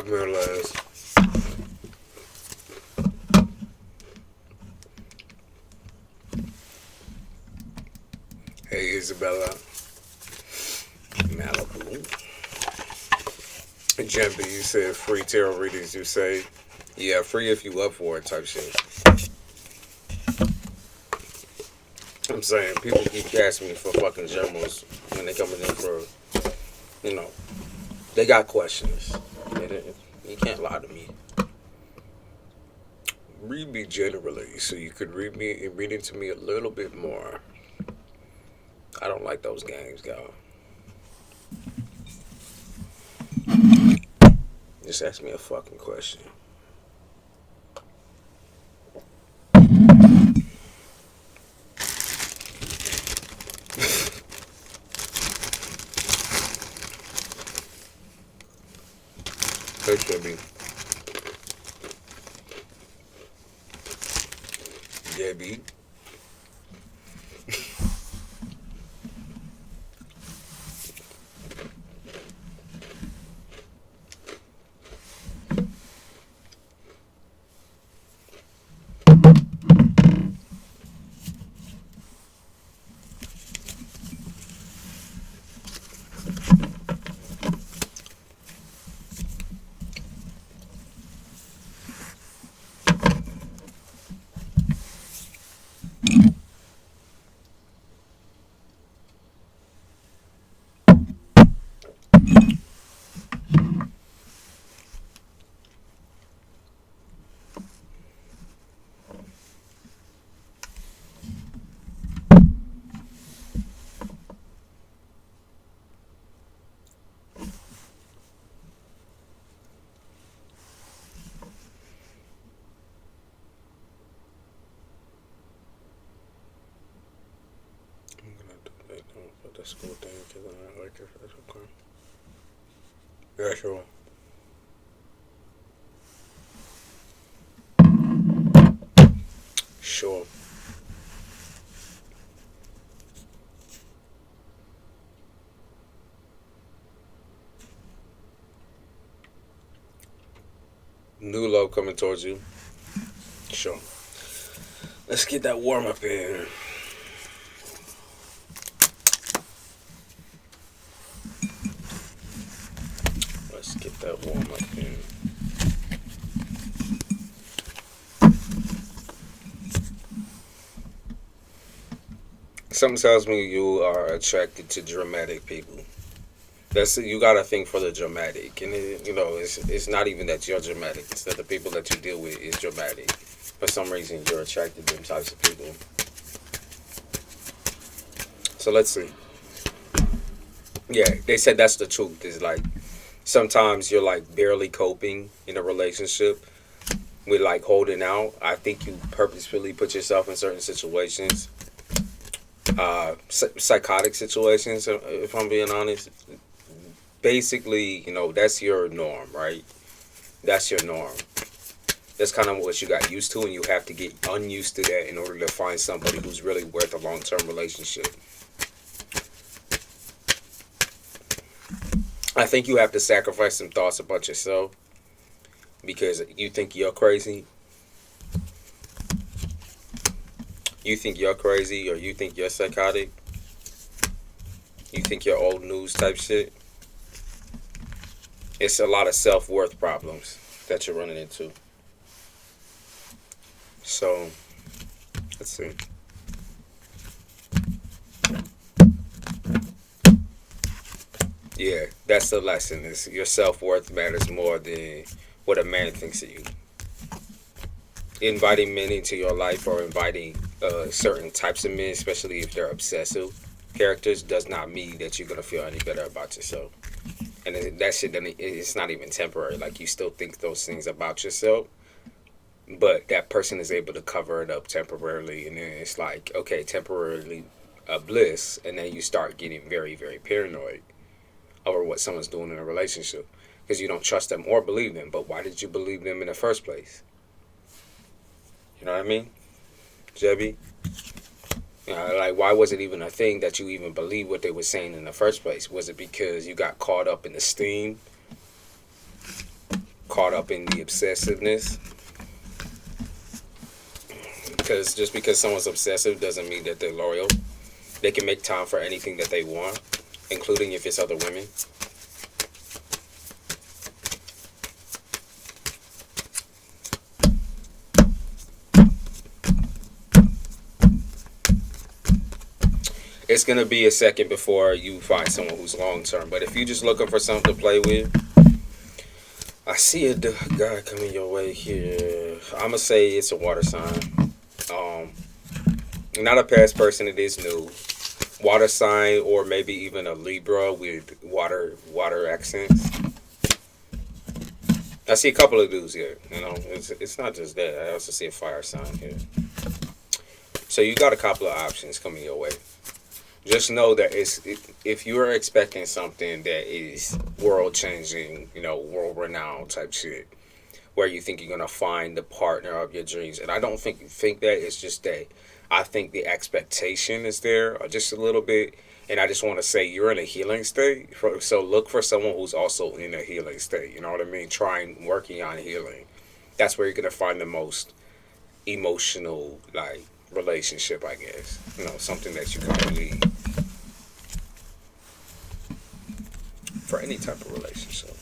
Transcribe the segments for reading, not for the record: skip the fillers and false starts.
5 minutes. Hey, Isabella. Malibu. Jumpy, you said free tarot readings. You say, yeah, free if you up for it type shit. I'm saying, people keep asking me for fucking journals when they coming in for, you know, they got questions. You can't lie to me. Read me generally so you could read into me a little bit more. I don't like those games, y'all. Just ask me a fucking question. Hey, Jimmy. Debbie. The school thing because I don't like it. That's okay. Yeah, sure. Sure. New love coming towards you. Sure. Let's get that warm up in. Let's get that warm up in. Something tells me you are attracted to dramatic people. You gotta think for the dramatic, and it's not even that you're dramatic. It's that the people that you deal with is dramatic. For some reason, you're attracted to them types of people. So let's see. Yeah, they said that's the truth. Is like sometimes you're like barely coping in a relationship with like holding out. I think you purposefully put yourself in certain situations, psychotic situations. If I'm being honest. Basically, that's your norm, right? That's your norm. That's kind of what you got used to, and you have to get unused to that in order to find somebody who's really worth a long-term relationship. I think you have to sacrifice some thoughts about yourself because you think you're crazy. You think you're crazy, or you think you're psychotic. You think you're old news type shit. It's a lot of self-worth problems that you're running into. So, let's see. Yeah, that's the lesson. Is your self-worth matters more than what a man thinks of you. Inviting men into your life or inviting certain types of men, especially if they're obsessive characters, does not mean that you're going to feel any better about yourself. And that shit, it's not even temporary. Like, you still think those things about yourself, but that person is able to cover it up temporarily. And then it's like, okay, temporarily bliss. And then you start getting very, very paranoid over what someone's doing in a relationship because you don't trust them or believe them. But why did you believe them in the first place? You know what I mean? Jebby? Like, why was it even a thing that you even believed what they were saying in the first place? Was it because you got caught up in the steam caught up in the obsessiveness. Because just because someone's obsessive doesn't mean that they're loyal. They can make time for anything that they want, including if it's other women. It's going to be a second before you find someone who's long term. But if you're just looking for something to play with, I see a guy coming your way here. I'm going to say it's a water sign. Not a past person, it is new. Water sign, or maybe even a Libra with water accents. I see a couple of dudes here. You know, it's not just that. I also see a fire sign here. So you got a couple of options coming your way. Just know that if you are expecting something that is world changing, you know, world renowned type shit, where you think you're gonna find the partner of your dreams, and I don't think that. It's just that I think the expectation is there just a little bit, and I just want to say you're in a healing state. So look for someone who's also in a healing state. You know what I mean? Working on healing. That's where you're gonna find the most emotional relationship, I guess. You know, something that you kind of need for any type of relationship.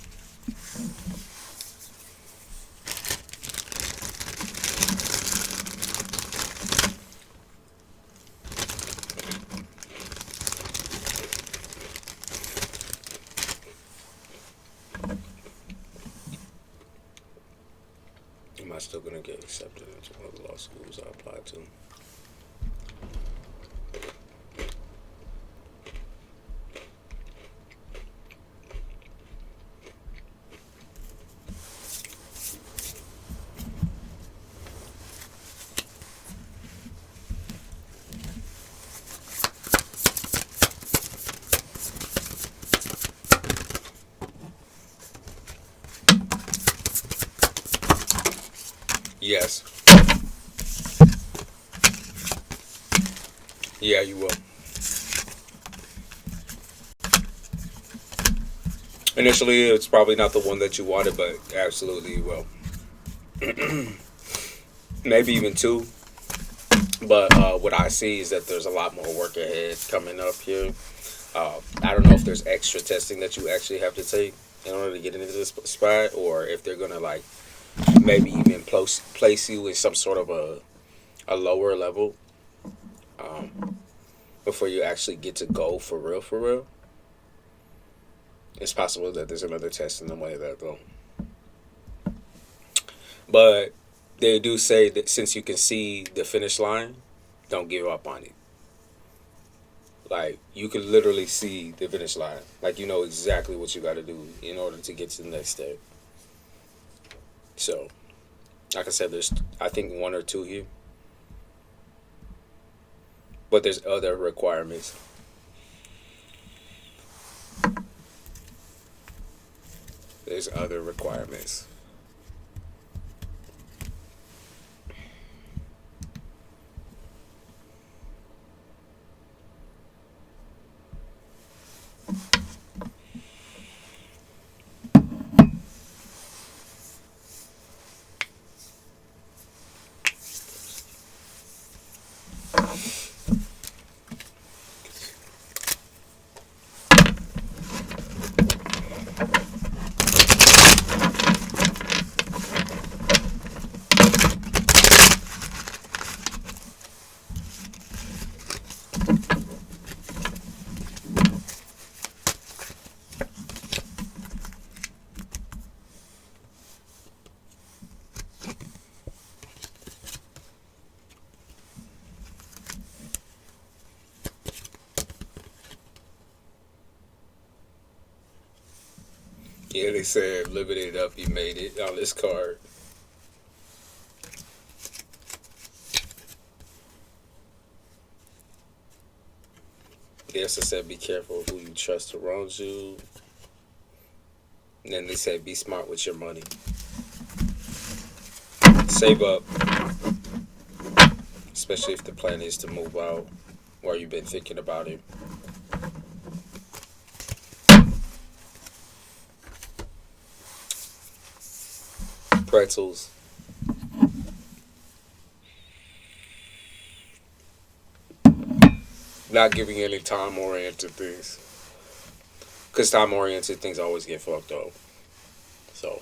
Am I still gonna get accepted into one of the law schools I applied to? Yes. Yeah, you will. Initially, it's probably not the one that you wanted, but absolutely you will. Maybe even two. But what I see is that there's a lot more work ahead coming up here. I don't know if there's extra testing that you actually have to take in order to get into this spot, or if they're gonna maybe even place you in some sort of a lower level before you actually get to go for real, for real. It's possible that there's another test in the way of that, though. But they do say that since you can see the finish line, don't give up on it. You can literally see the finish line. You know exactly what you got to do in order to get to the next step. So, like I said, there's, I think, one or two here. But there's other requirements. There's other requirements. Yeah, they said living it up, you made it on this card. They also said be careful who you trust around you. And then they said be smart with your money. Save up. Especially if the plan is to move out or you've been thinking about it. pretzels. Not giving any time-oriented things. Because time-oriented things always get fucked up. So,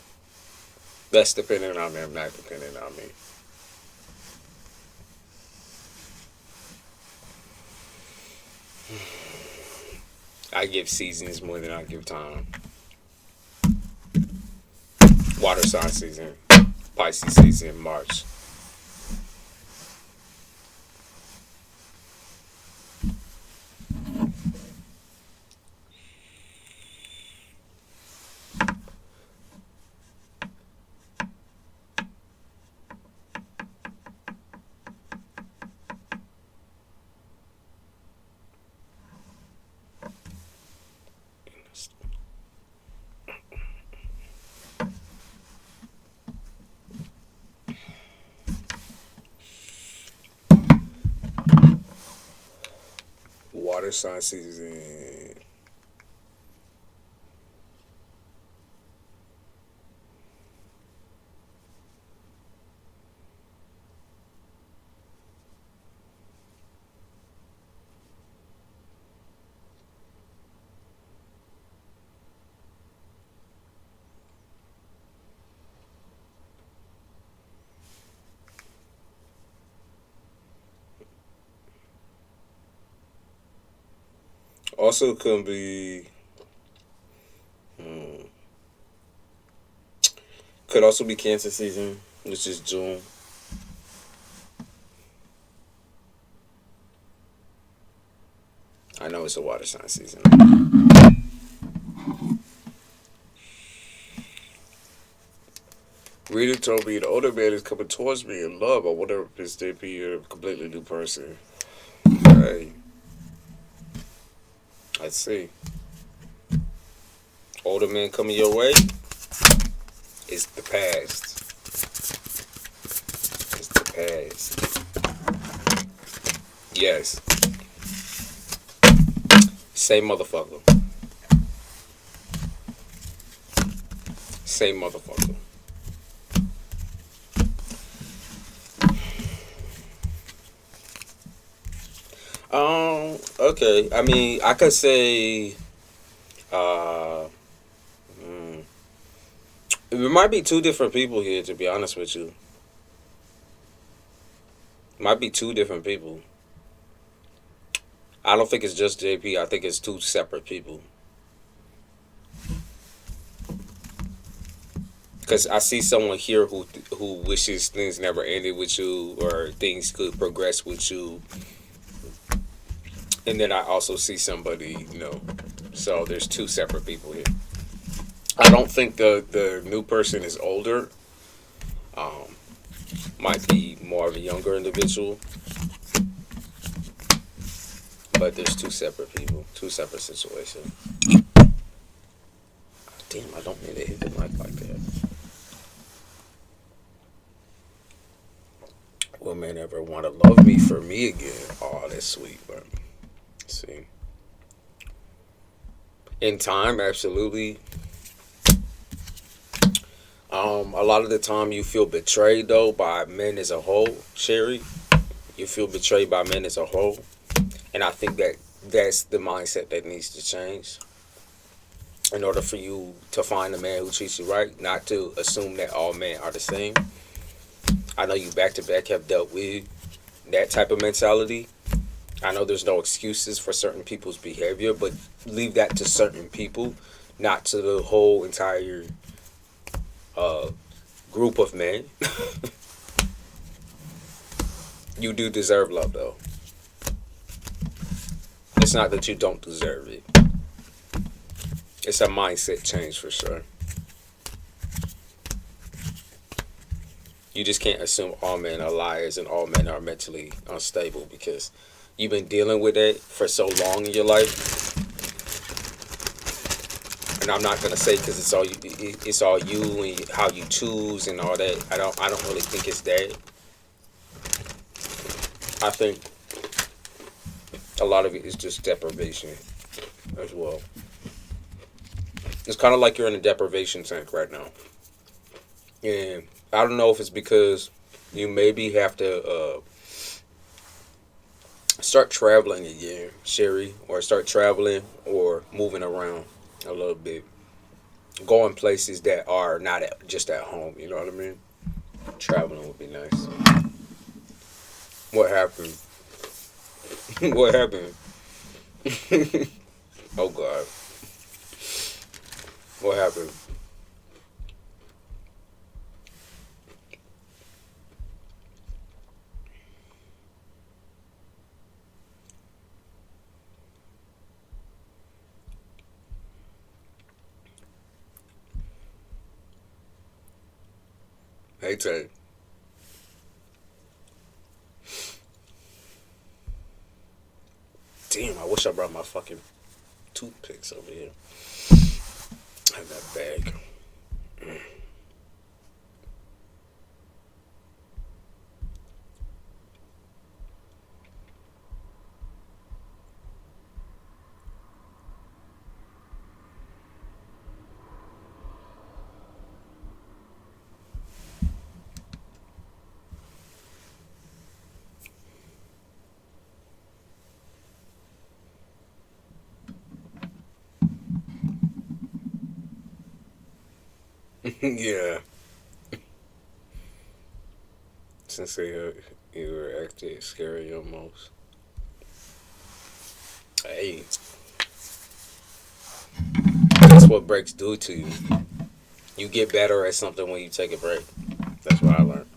that's depending on them, not depending on me. I give seasons more than I give time. Water sign season, Pisces season, March. Water sign season. Also could be, could also be Cancer season, which is June. I know it's a water sign season. Reader told me the older man is coming towards me in love. I wonder if this day be a completely new person. Right. Let's see. Older man coming your way. It's the past. It's the past. Yes. Same motherfucker. Same motherfucker. Okay. I mean, I could say, it might be two different people here, to be honest with you. Might be two different people. I don't think it's just JP. I think it's two separate people. Because I see someone here who wishes things never ended with you, or things could progress with you. And then I also see somebody, so there's two separate people here. I don't think the new person is older. Might be more of a younger individual. But there's two separate people, two separate situations. Damn, I don't mean to hit the mic like that. Will man ever want to love me for me again? Oh, that's sweet, but let's see. In time, absolutely. A lot of the time you feel betrayed, though, by men as a whole, Sherry. You feel betrayed by men as a whole. And I think that's the mindset that needs to change. In order for you to find a man who treats you right, not to assume that all men are the same. I know you back-to-back have dealt with that type of mentality. I know there's no excuses for certain people's behavior, but leave that to certain people, not to the whole entire group of men. You do deserve love, though. It's not that you don't deserve it. It's a mindset change for sure. You just can't assume all men are liars and all men are mentally unstable, because you've been dealing with that for so long in your life. And I'm not gonna say because it's all you and how you choose and all that. I don't really think it's that. I think a lot of it is just deprivation as well. It's kind of like you're in a deprivation tank right now. And I don't know if it's because you maybe have to start traveling again, Sherry, or start traveling or moving around a little bit, going places that are not just at home. You know what I mean? Traveling would be nice. What happened? What happened? Oh God. What happened? Hey Tay. Damn, I wish I brought my fucking toothpicks over here. I have that bag. Yeah. Since you were acting scary almost. Hey, that's what breaks do to you. You get better at something when you take a break. That's what I learned.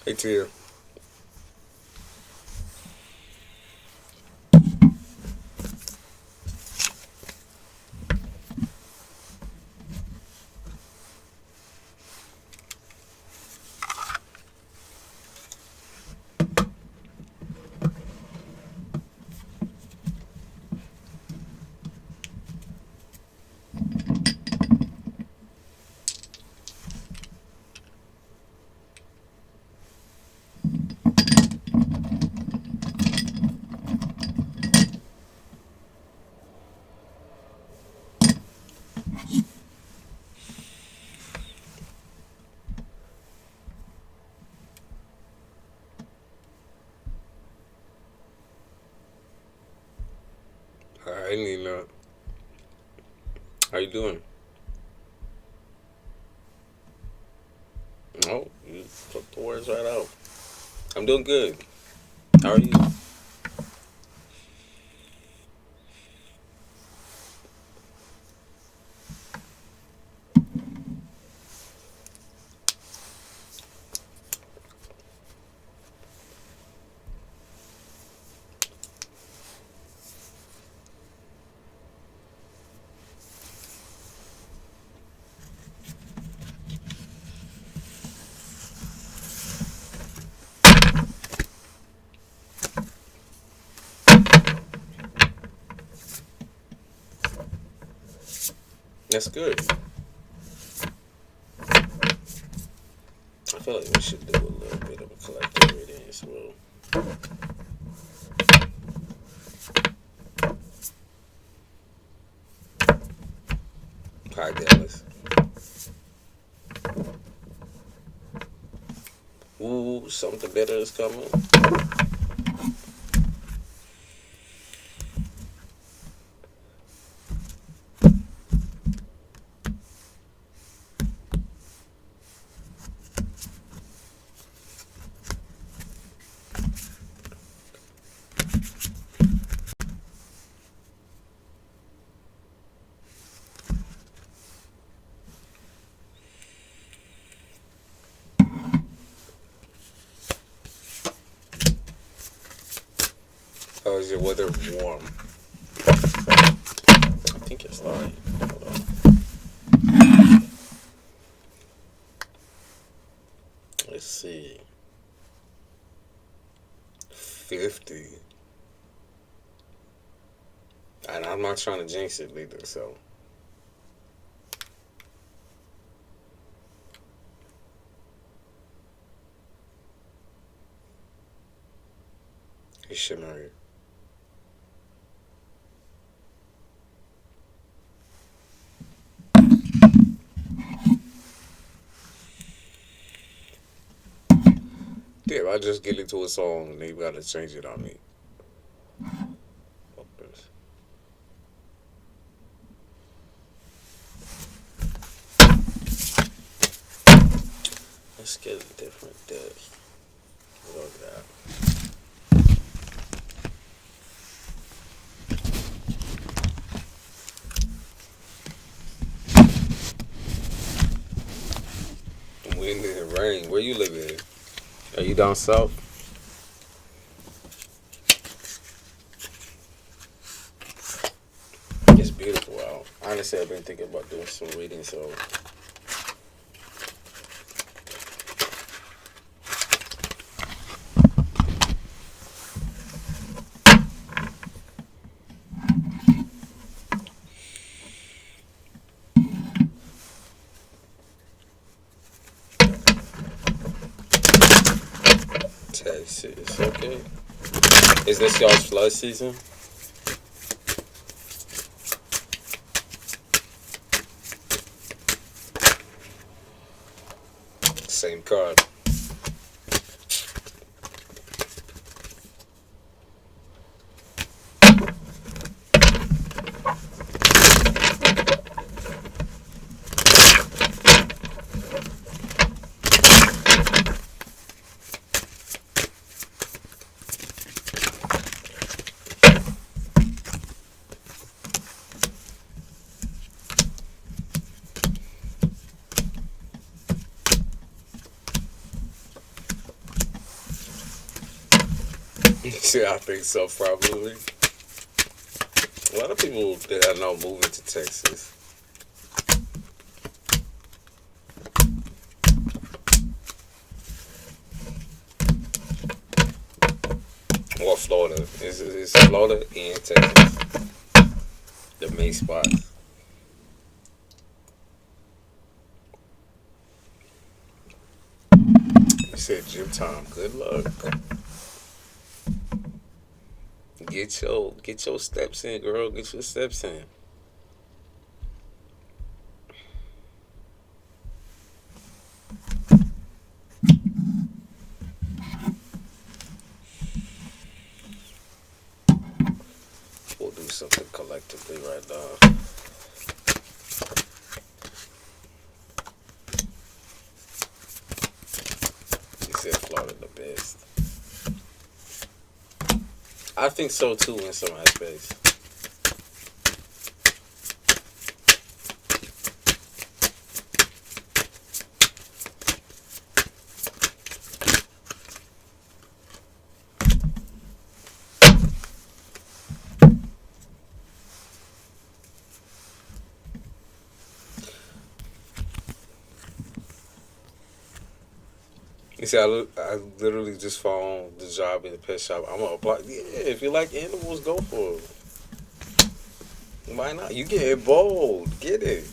Hey Tia. Hi Nina. How you doing? Oh, you took the words right out. I'm doing good. How are you? That's good. I feel like we should do a little bit of a collective reading as well. Hi Dallas. Ooh, something better is coming. is your weather warm? I think it's like, hold on. Let's see. 50. And I'm not trying to jinx it either, so. You should know it. Damn, I just get into a song and they gotta change it on me. Let's get a different deck. Look at that. Wind and rain. Where you live in? Are you down south? It's beautiful out. Honestly, I've been thinking about doing some reading, so. Texas, okay. Is this y'all's flood season? Same card. Yeah, I think so, probably. A lot of people that I know moving to Texas. Or Florida. It's Florida and Texas. The main spots. You said gym time. Good luck. Get your steps in, girl. Get your steps in. We'll do something collectively right now. You said Florida the best. I think so too in some aspects. You see, I literally just found the job in the pet shop. I'm gonna apply. Yeah, if you like animals, go for it. Why not? You get bold. Get it.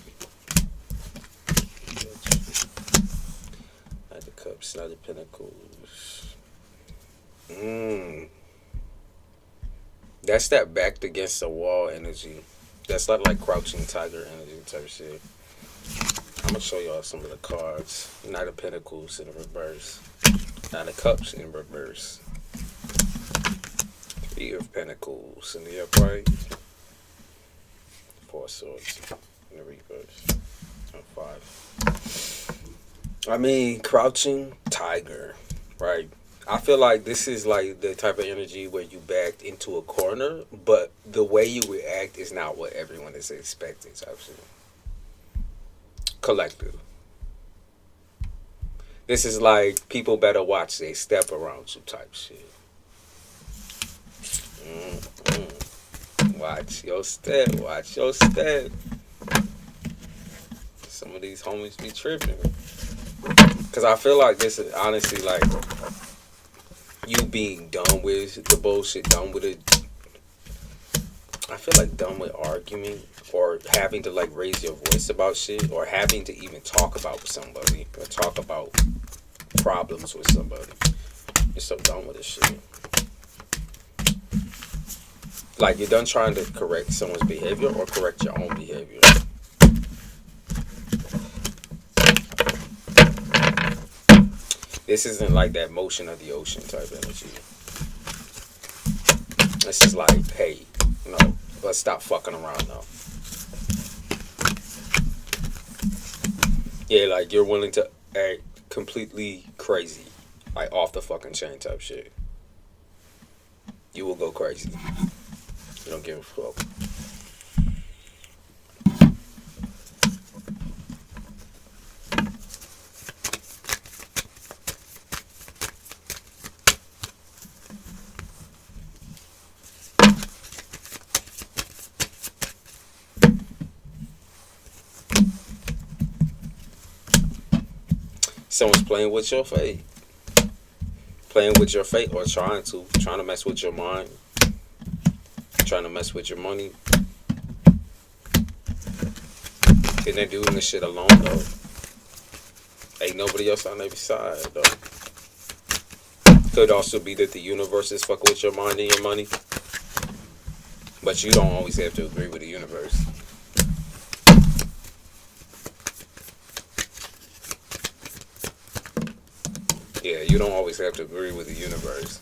Knight of Cups, Knight of Pentacles. That's that backed against the wall energy. That's like crouching tiger energy type shit. I'm gonna show y'all some of the cards. Knight of Pentacles in reverse. Knight of Cups in reverse. Three of Pentacles in the upright. Four Swords in the reverse. And five. I mean, crouching tiger, right? I feel like this is like the type of energy where you backed into a corner, but the way you react is not what everyone is expecting, type shit. Collective. This is like people better watch they step around you type shit. Watch your step. Watch your step. Some of these homies be tripping. Because I feel like this is honestly like you being done with the bullshit, done with it. I feel like done with arguing or having to like raise your voice about shit or having to even talk about somebody or talk about problems with somebody. You're so done with this shit. Like you're done trying to correct someone's behavior or correct your own behavior. This isn't like that motion of the ocean type energy. This is like, hey, no, let's stop fucking around now. Yeah, like you're willing to act completely crazy, like off the fucking chain type shit. You will go crazy. You don't give a fuck. Someone's playing with your fate. Playing with your fate or trying to mess with your mind. Trying to mess with your money. And they're doing this shit alone though. Ain't nobody else on their side though. Could also be that the universe is fucking with your mind and your money. But you don't always have to agree with the universe. Yeah, you don't always have to agree with the universe.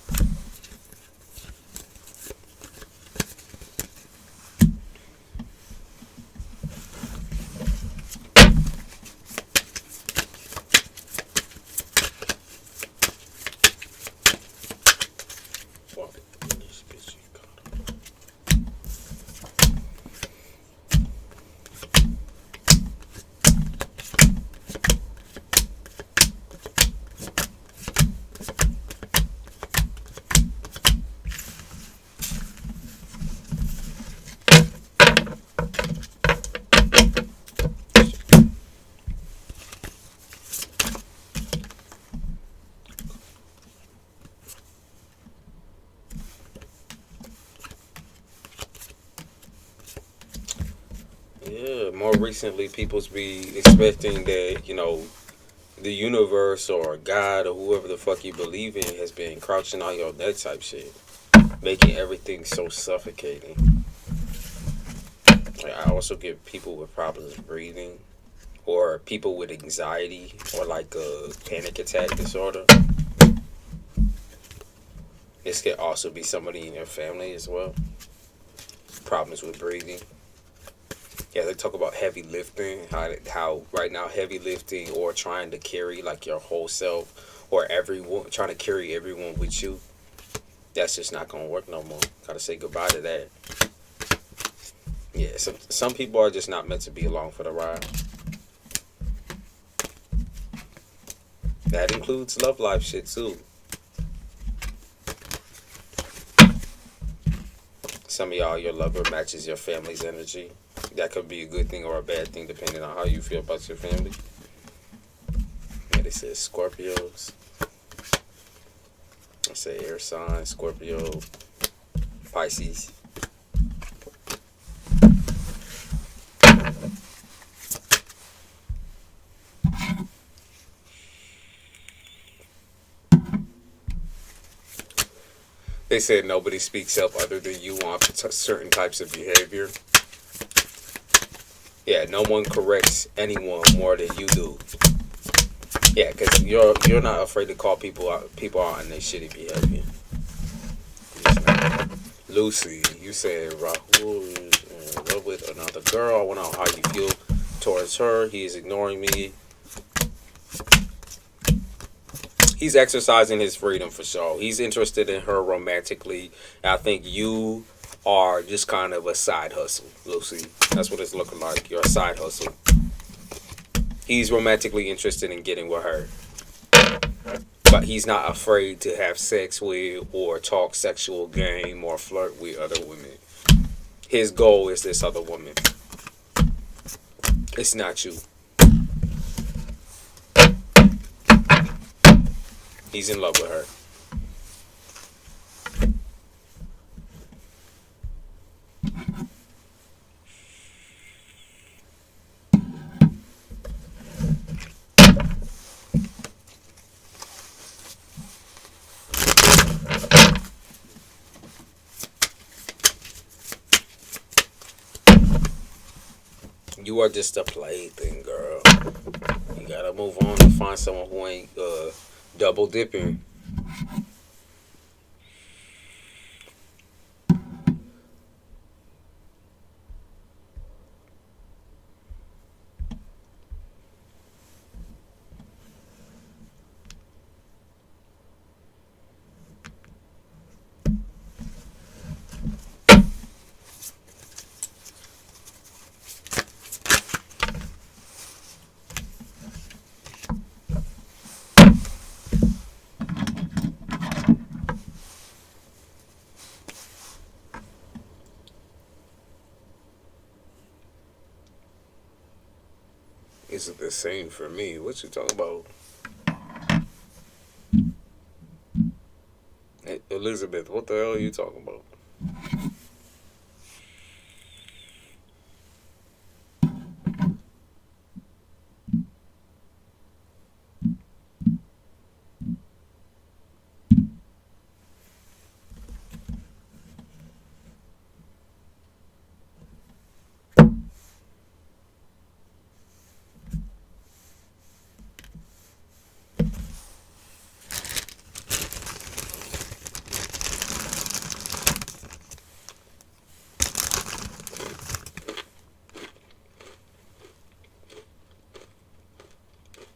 Yeah, more recently, people's be expecting that, you know, the universe or God or whoever the fuck you believe in has been crouching on your neck type shit. Making everything so suffocating. I also get people with problems breathing or people with anxiety or like a panic attack disorder. This could also be somebody in your family as well. Problems with breathing. Yeah, they talk about heavy lifting, how right now heavy lifting or trying to carry like your whole self or everyone, trying to carry everyone with you. That's just not going to work no more. Got to say goodbye to that. Yeah, some people are just not meant to be along for the ride. That includes love life shit too. Some of y'all, your lover matches your family's energy. That could be a good thing or a bad thing depending on how you feel about your family. And it says Scorpios. I say air sign, Scorpio, Pisces. They said nobody speaks up other than you on certain types of behavior. Yeah, no one corrects anyone more than you do. Yeah, because you're not afraid to call people out on their shitty behavior. Lucy, you said Rahul is in love with another girl. I want to know how you feel towards her. He is ignoring me. He's exercising his freedom for sure. He's interested in her romantically. I think you are just kind of a side hustle, Lucy. That's what it's looking like. You're a side hustle. He's romantically interested in getting with her. But he's not afraid to have sex with or talk sexual game or flirt with other women. His goal is this other woman. It's not you. He's in love with her. You are just a plaything, girl. You gotta move on and find someone who ain't double dipping. Is it the same for me? What you talking about? Hey, Elizabeth, what the hell are you talking about?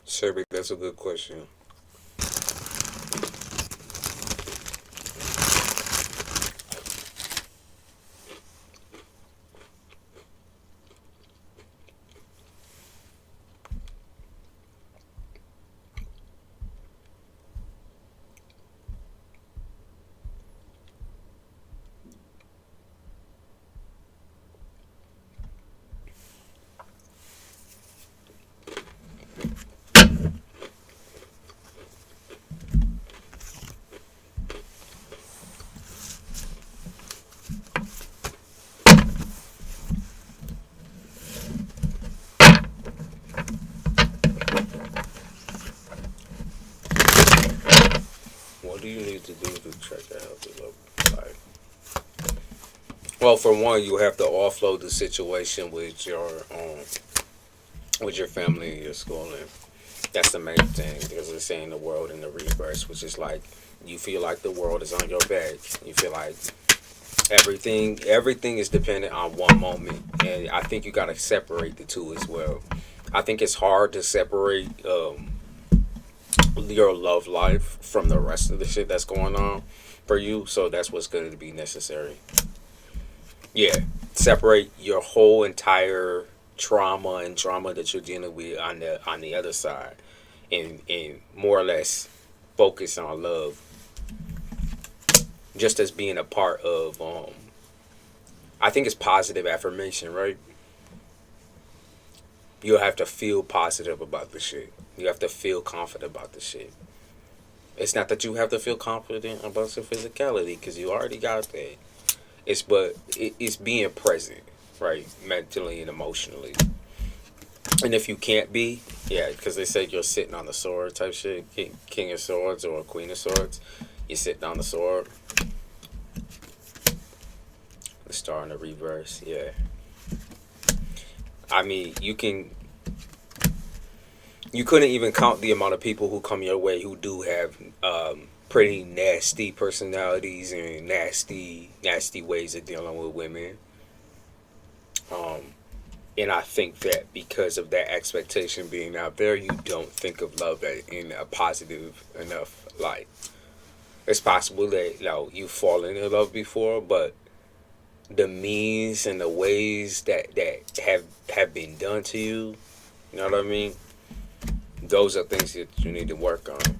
Sherry, that's a good question. What do you need to do to check a healthy love life? Well, for one, you have to offload the situation with your family and your schooling. That's the main thing, because it's saying the world in the reverse, which is like you feel like the world is on your back. You feel like everything is dependent on one moment, and I think you got to separate the two as well. I think it's hard to separate your love life from the rest of the shit that's going on for you. So that's what's going to be necessary. Yeah, separate your whole entire trauma and drama that you're dealing with on the other side, and more or less focus on love, just as being a part of. I think it's positive affirmation, right? You have to feel positive about the shit. You have to feel confident about the shit. It's not that you have to feel confident about your physicality, because you already got that. It's being present, right, mentally and emotionally. And if you can't be, yeah, because they say you're sitting on the sword type shit, king of swords or queen of swords, you're sitting on the sword. The star in the reverse, yeah. I mean, you couldn't even count the amount of people who come your way who do have pretty nasty personalities and nasty ways of dealing with women. And I think that because of that expectation being out there, you don't think of love in a positive enough light. It's possible that you've fallen in love before, but the means and the ways that have been done to you, you know what I mean? Those are things that you need to work on.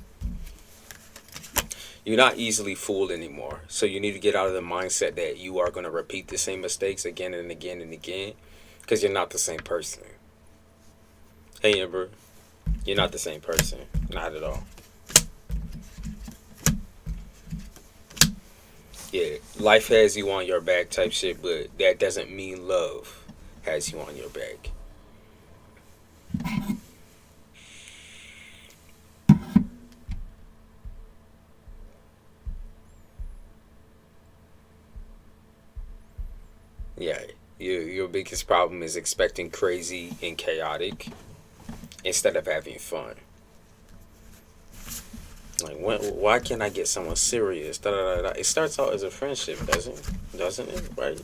You're not easily fooled anymore. So you need to get out of the mindset that you are going to repeat the same mistakes again and again and again, because you're not the same person. Hey, Amber, you're not the same person. Not at all. Yeah, life has you on your back type shit, but that doesn't mean love has you on your back. Yeah, your biggest problem is expecting crazy and chaotic instead of having fun. Like, why can't I get someone serious? Da, da, da, da. It starts out as a friendship, doesn't it? Right?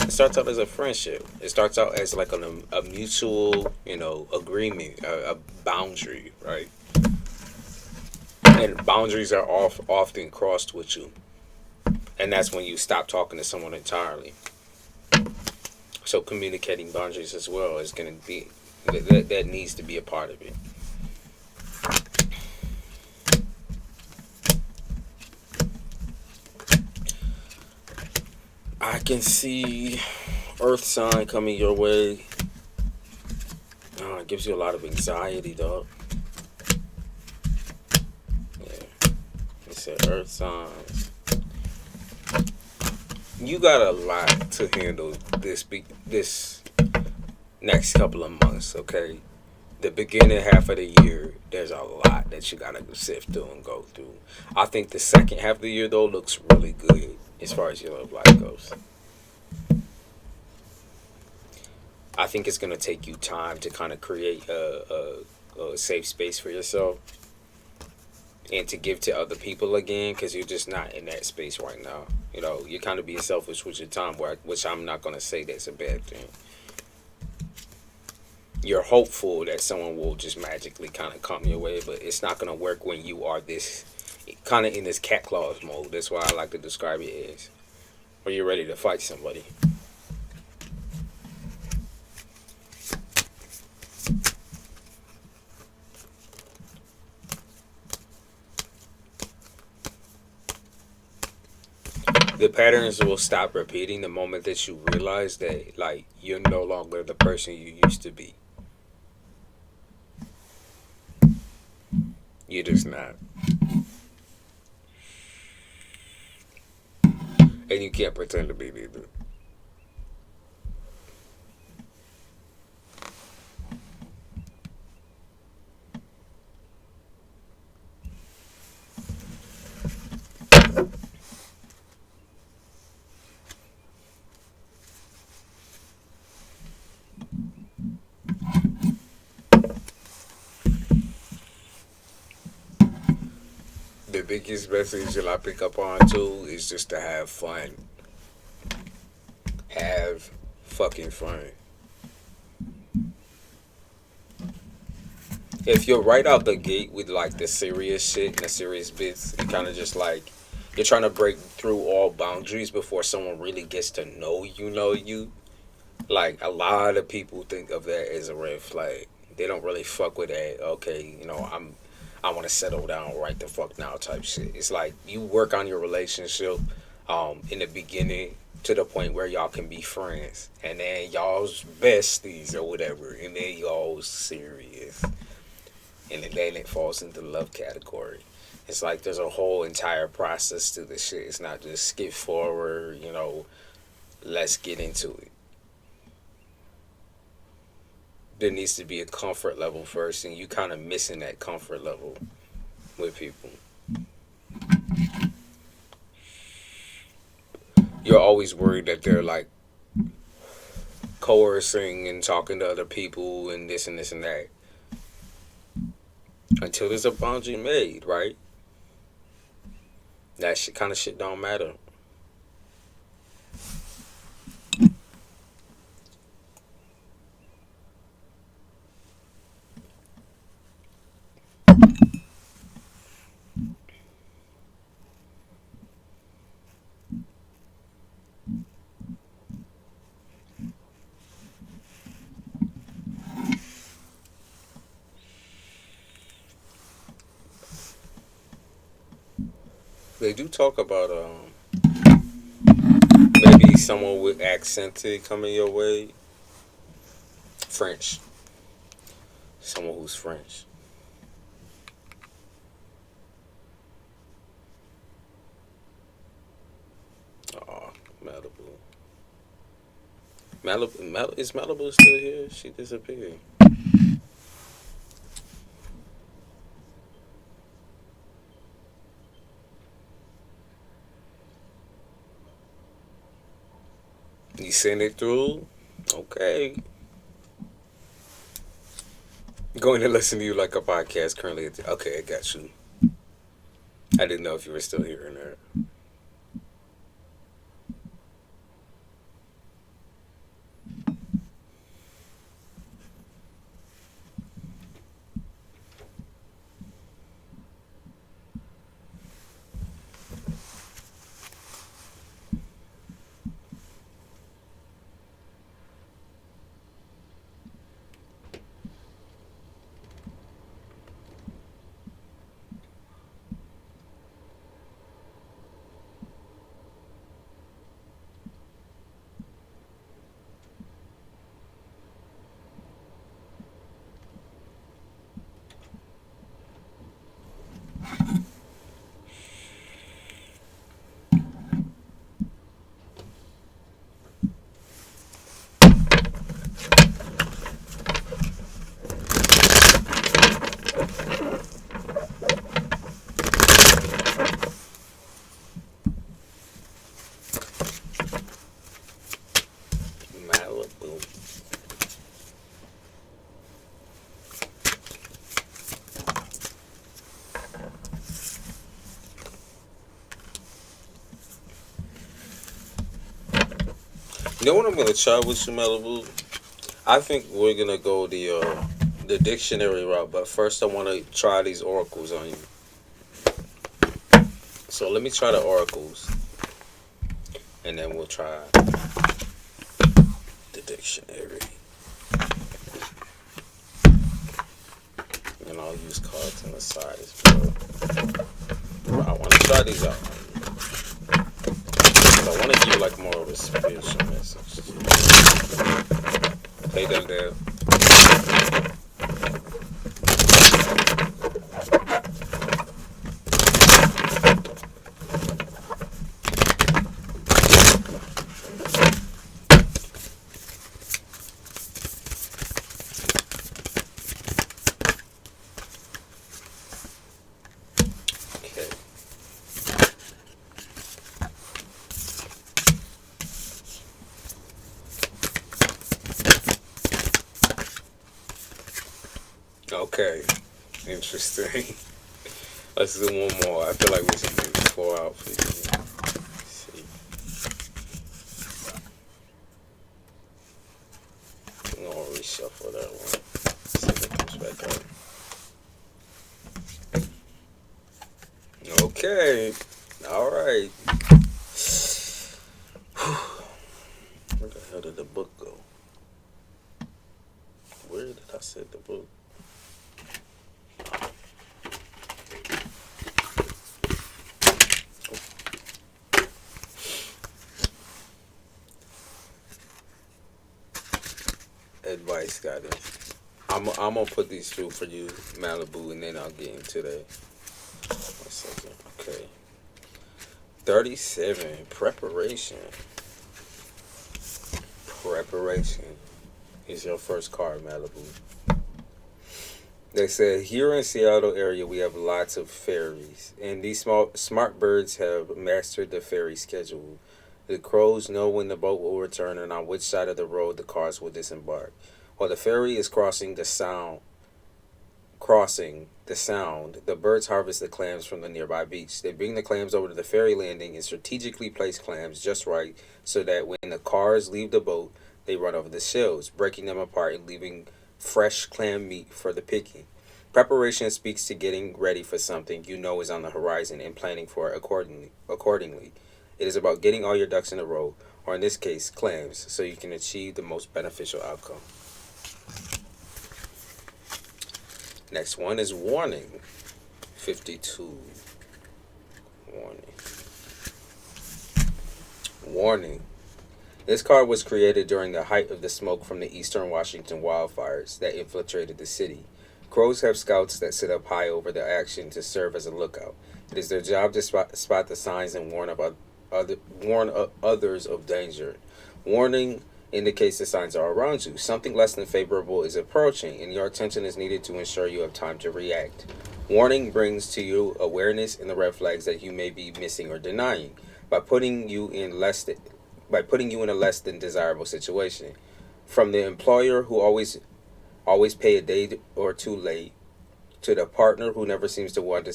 It starts out as a friendship. It starts out as like a mutual, agreement, a boundary, right? And boundaries are often crossed with you, and that's when you stop talking to someone entirely. So communicating boundaries as well is going to be that needs to be a part of it. I can see Earth sign coming your way. It gives you a lot of anxiety, dog. Yeah, it said Earth signs. You got a lot to handle this next couple of months, okay? The beginning half of the year, there's a lot that you gotta sift through and go through. I think the second half of the year though looks really good as far as your love life goes. I think it's gonna take you time to kind of create a safe space for yourself and to give to other people again, because you're just not in that space right now. You're kind of being selfish with your time, which I'm not gonna say that's a bad thing. You're hopeful that someone will just magically kind of come your way, but it's not gonna work when you are this kind of in this cat claws mode. That's why I like to describe it as, when you're ready to fight somebody. The patterns will stop repeating the moment that you realize that, like, you're no longer the person you used to be. You're just not. And you can't pretend to be neither. The biggest message that I pick up on too is just to have fun. Have fucking fun. If you're right out the gate with like the serious shit and the serious bits, you kind of just like, you're trying to break through all boundaries before someone really gets to know you. Like, a lot of people think of that as a red flag. They don't really fuck with that. Okay, I want to settle down right the fuck now type shit. It's like you work on your relationship in the beginning to the point where y'all can be friends, and then y'all's besties or whatever, and then y'all's serious, and then it falls into the love category. It's like there's a whole entire process to this shit. It's not just skip forward, let's get into it. There needs to be a comfort level first, and you kind of missing that comfort level with people. You're always worried that they're like coercing and talking to other people and this and this and that. Until there's a boundary made, right? That shit, kind of shit don't matter. They do talk about maybe someone with accented coming your way. French. Someone who's French. Oh, Malibu. Is Malibu still here? She disappeared. You send it through? Okay. Going to listen to you like a podcast currently. Okay, I got you. I didn't know if you were still hearing that. Malibu. You know what I'm gonna try with you, Malibu? I think we're gonna go the dictionary route, but first I want to try these oracles on you. So let me try the oracles, and then we'll try the dictionary, and I'll use cards on the side as well. I want to try these out. I want to give you like more of a spiritual message. Hey, Dundale. Okay, interesting. Let's do one more. I feel like we should do 4 out for you. Let's see. I'm gonna reshuffle that one. See if it comes back up. Okay. All right. Where the hell did the book go? Where did I set the book? Advice, guidance. I'm gonna put these through for you, Malibu, and then I'll get into that. 1 second. Okay. 37. Preparation. Preparation is your first card, Malibu. They said here in Seattle area we have lots of ferries, and these smart birds have mastered the ferry schedule. The crows know when the boat will return and on which side of the road the cars will disembark. While the ferry is crossing the sound, the birds harvest the clams from the nearby beach. They bring the clams over to the ferry landing and strategically place clams just right so that when the cars leave the boat, they run over the shells, breaking them apart and leaving fresh clam meat for the picking. Preparation speaks to getting ready for something you know is on the horizon and planning for it accordingly. It is about getting all your ducks in a row, or in this case, clams, so you can achieve the most beneficial outcome. Next one is warning. 52. Warning. Warning. This card was created during the height of the smoke from the eastern Washington wildfires that infiltrated the city. Crows have scouts that sit up high over the action to serve as a lookout. It is their job to spot the signs and warn others of danger. Warning indicates the signs are around you. Something less than favorable is approaching, and your attention is needed to ensure you have time to react. Warning brings to you awareness in the red flags that you may be missing or denying by putting you in a less than desirable situation. From the employer who always pay a day or two late, to the partner who never seems to want to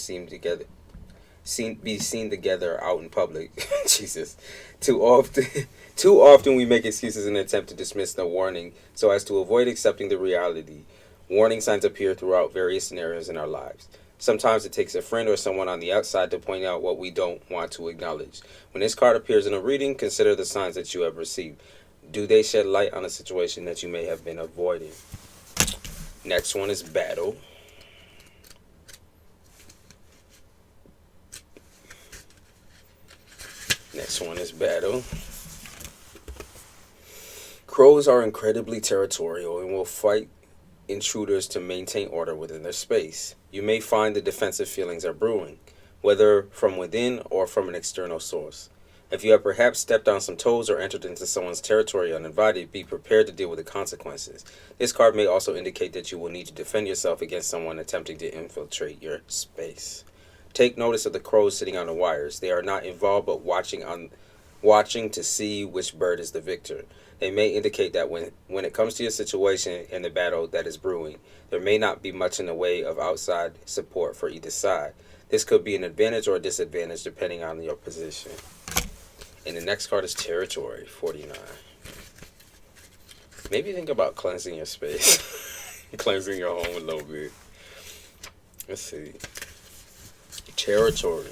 be seen together out in public. Jesus. Too often we make excuses in an attempt to dismiss the warning so as to avoid accepting the reality. Warning signs appear throughout various scenarios in our lives. Sometimes it takes a friend or someone on the outside to point out what we don't want to acknowledge. When this card appears in a reading, consider the signs that you have received. Do they shed light on a situation that you may have been avoiding? Next one is battle. Next one is battle. Crows are incredibly territorial and will fight intruders to maintain order within their space. You may find the defensive feelings are brewing, whether from within or from an external source. If you have perhaps stepped on some toes or entered into someone's territory uninvited, be prepared to deal with the consequences. This card may also indicate that you will need to defend yourself against someone attempting to infiltrate your space. Take notice of the crows sitting on the wires. They are not involved but watching to see which bird is the victor. They may indicate that when it comes to your situation and the battle that is brewing, there may not be much in the way of outside support for either side. This could be an advantage or a disadvantage depending on your position. And the next card is territory, 49. Maybe think about cleansing your space. Cleansing your home a little bit. Let's see. Territory.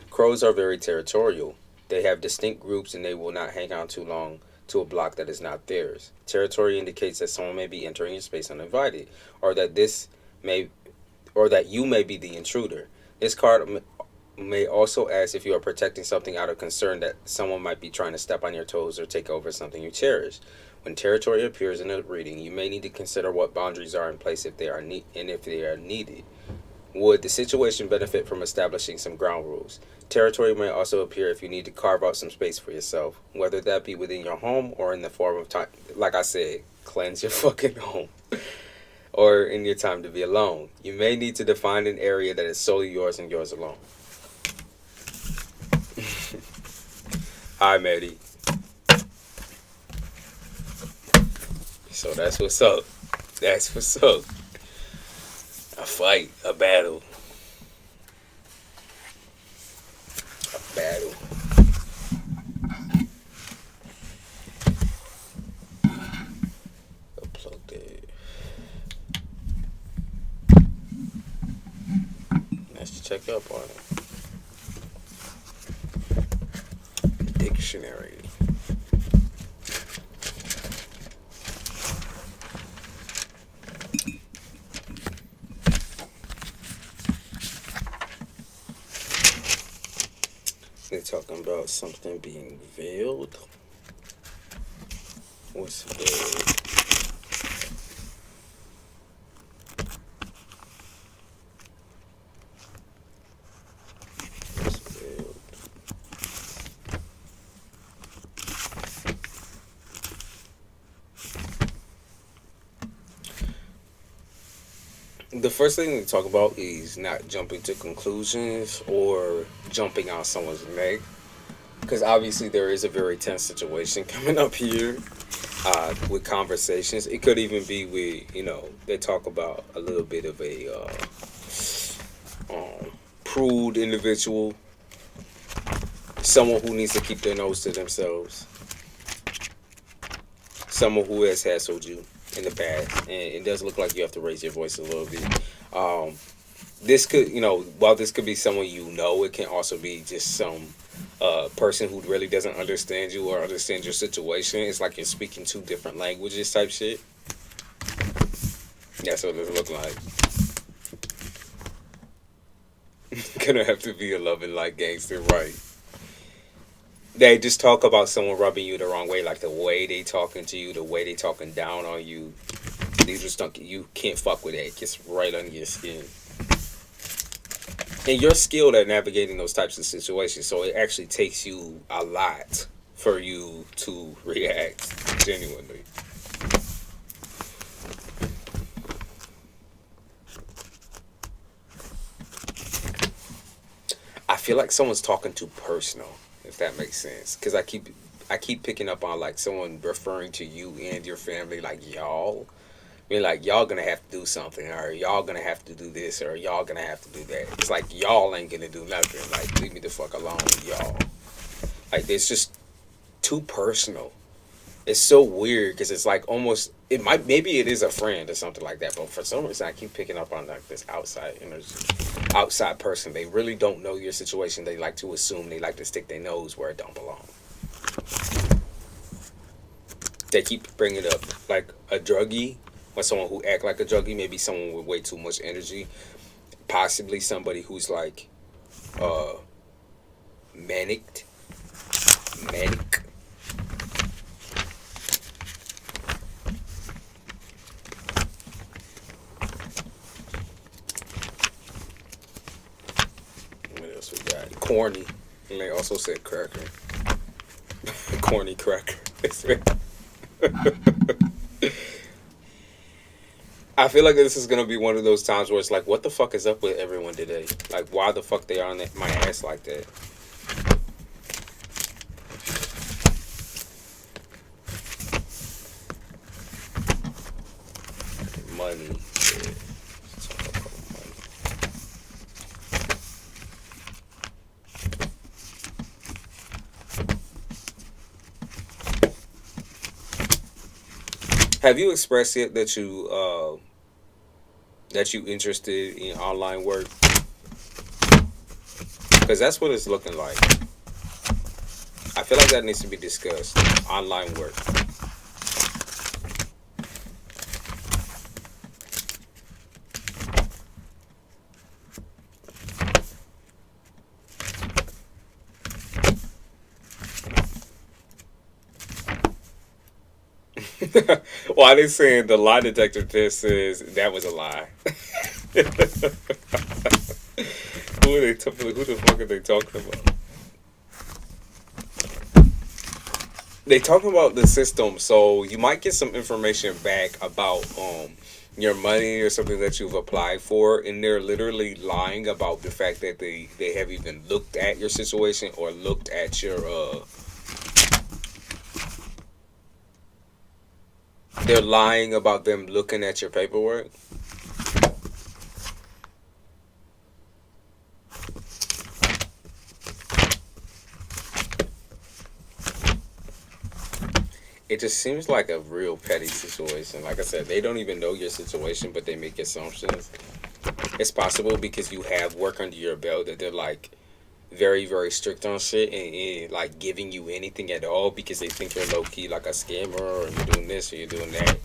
Crows are very territorial. They have distinct groups and they will not hang on too long to a block that is not theirs. Territory indicates that someone may be entering your space uninvited, or that you may be the intruder. This card may also ask if you are protecting something out of concern that someone might be trying to step on your toes or take over something you cherish. When territory appears in a reading, you may need to consider what boundaries are in place if they are needed. Would the situation benefit from establishing some ground rules? Territory may also appear if you need to carve out some space for yourself, whether that be within your home or in the form of time. Like I said, cleanse your fucking home. Or in your time to be alone. You may need to define an area that is solely yours and yours alone. Hi, Maddie. So that's what's up. That's what's up. A fight, a battle. A battle. Unplug that. Let's check up on it. Dictionary. They're talking about something being veiled. What's veiled? What's veiled? The first thing to talk about is not jumping to conclusions or jumping on someone's neck, because obviously there is a very tense situation coming up here with conversations. It could even be with, they talk about a little bit of a prude individual, someone who needs to keep their nose to themselves, someone who has hassled you in the past, and it does look like you have to raise your voice a little bit. This could, while this could be someone it can also be just some person who really doesn't understand you or understand your situation. It's like you're speaking two different languages type shit. That's what it look like. Gonna have to be a loving like gangster, right? They just talk about someone rubbing you the wrong way, like the way they talking to you, the way they talking down on you. They just don't. You can't fuck with that. It gets right under your skin. And you're skilled at navigating those types of situations, so it actually takes you a lot for you to react genuinely. I feel like someone's talking too personal, if that makes sense, because I keep picking up on like someone referring to you and your family like y'all. I mean, like y'all gonna have to do something, or y'all gonna have to do this, or y'all gonna have to do that. It's like y'all ain't gonna do nothing. Like leave me the fuck alone, y'all. Like it's just too personal. It's so weird because it's like almost it might maybe it is a friend or something like that, but for some reason I keep picking up on like this outside energy, outside person. They really don't know your situation. They like to assume. They like to stick their nose where it don't belong. They keep bringing up like a druggie or someone who act like a druggie. Maybe someone with way too much energy. Possibly somebody who's like uh manic, manic. What else we got? Corny. And they also said cracker. Corny cracker. I feel like this is gonna be one of those times where it's like, what the fuck is up with everyone today? Like, why the fuck they on my ass like that? Money. Yeah. Let's talk about money. Have you expressed yet that you interested in online work? Because that's what it's looking like. I feel like that needs to be discussed. Online work. Why they saying the lie detector test says that was a lie? Who are they? Who the fuck are they talking about? They talking about the system, so you might get some information back about your money or something that you've applied for, and they're literally lying about the fact that they have even looked at your situation or looked at your they're lying about them looking at your paperwork. It just seems like a real petty situation. Like I said, they don't even know your situation, but they make assumptions. It's possible because you have work under your belt that they're like very, very strict on shit and like giving you anything at all because they think you're low key like a scammer or you're doing this or you're doing that.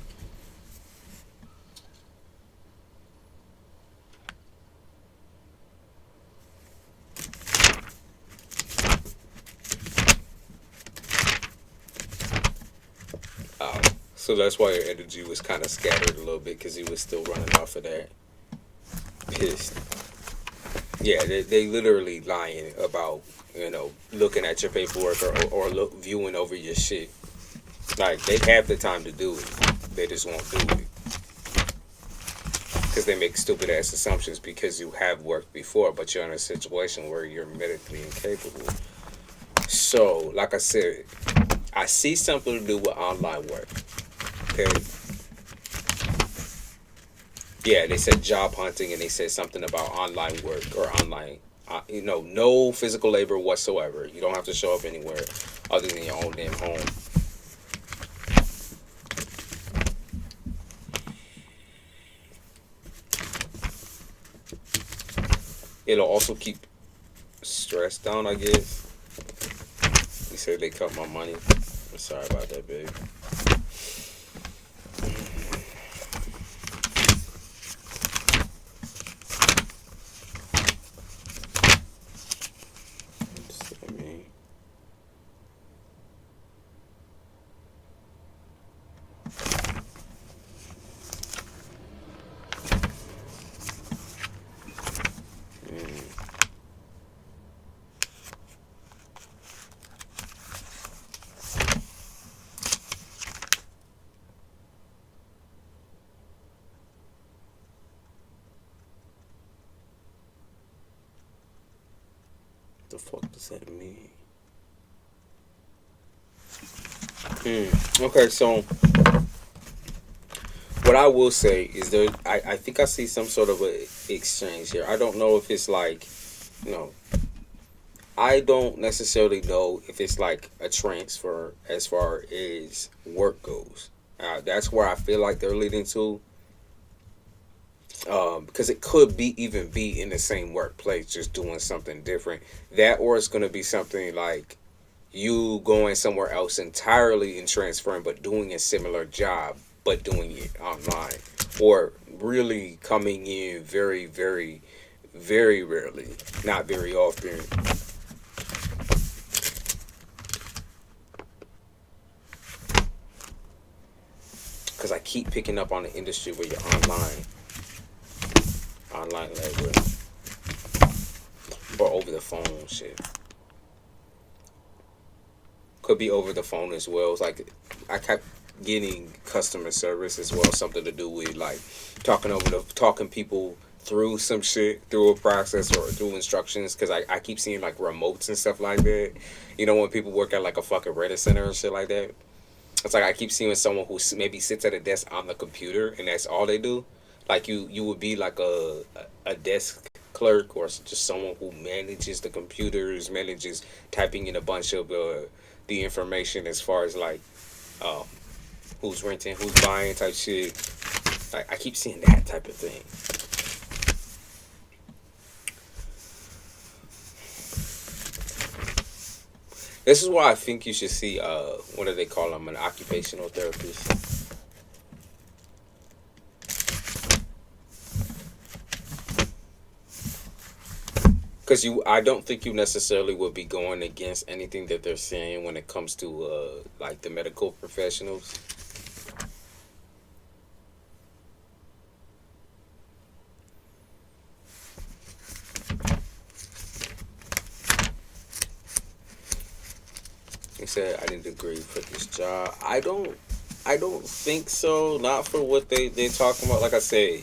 So that's why your energy was kind of scattered a little bit because he was still running off of that. Pissed. Yeah, they literally lying about, looking at your paperwork or viewing over your shit. Like, they have the time to do it. They just won't do it. Because they make stupid ass assumptions because you have worked before, but you're in a situation where you're medically incapable. So, like I said, I see something to do with online work. Okay. Yeah, they said job hunting and they said something about online work or online, no physical labor whatsoever. You don't have to show up anywhere other than your own damn home. It'll also keep stress down, I guess. They said they cut my money. I'm sorry about that, babe. the fuck does that mean? Okay, so what I will say is I think I see some sort of a exchange here. I don't know if it's like, you know, I don't necessarily know if it's like a transfer as far as work goes. That's where I feel like they're leading to. Because it could even be in the same workplace, just doing something different. That, or it's going to be something like you going somewhere else entirely and transferring, but doing a similar job, but doing it online, or really coming in very, very, very rarely, not very often. Because I keep picking up on the industry where you're online labor, or over the phone shit. Could be over the phone as well. It's like I kept getting customer service as well, something to do with like talking people through some shit, through a process or through instructions. Because I keep seeing like remotes and stuff like that. You know, when people work at like a fucking Reddit center and shit like that. It's like I keep seeing someone who maybe sits at a desk on the computer and that's all they do. Like you would be like a desk clerk or just someone who manages the computers, manages typing in a bunch of the information as far as like who's renting, who's buying type shit. Like I keep seeing that type of thing. This is why I think you should see what do they call them, an occupational therapist. Because I don't think you necessarily would be going against anything that they're saying when it comes to like the medical professionals. They said I didn't agree for this job. I don't think so. Not for what they're talking about. Like I said,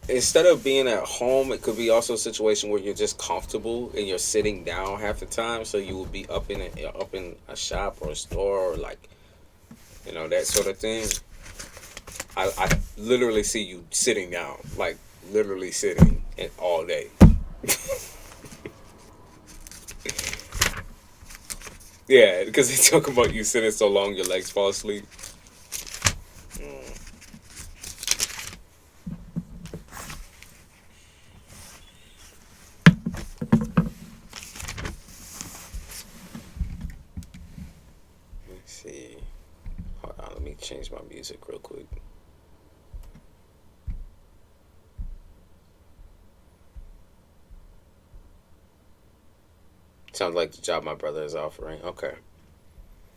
instead of being at home, it could be also a situation where you're just comfortable and you're sitting down half the time. So you would be up in a shop or a store or like, you know, that sort of thing. I literally see you sitting down, like literally sitting all day. Yeah, because they talk about you sitting so long your legs fall asleep. Let's see. Hold on, let me change my music real quick. Sounds like the job my brother is offering. Okay.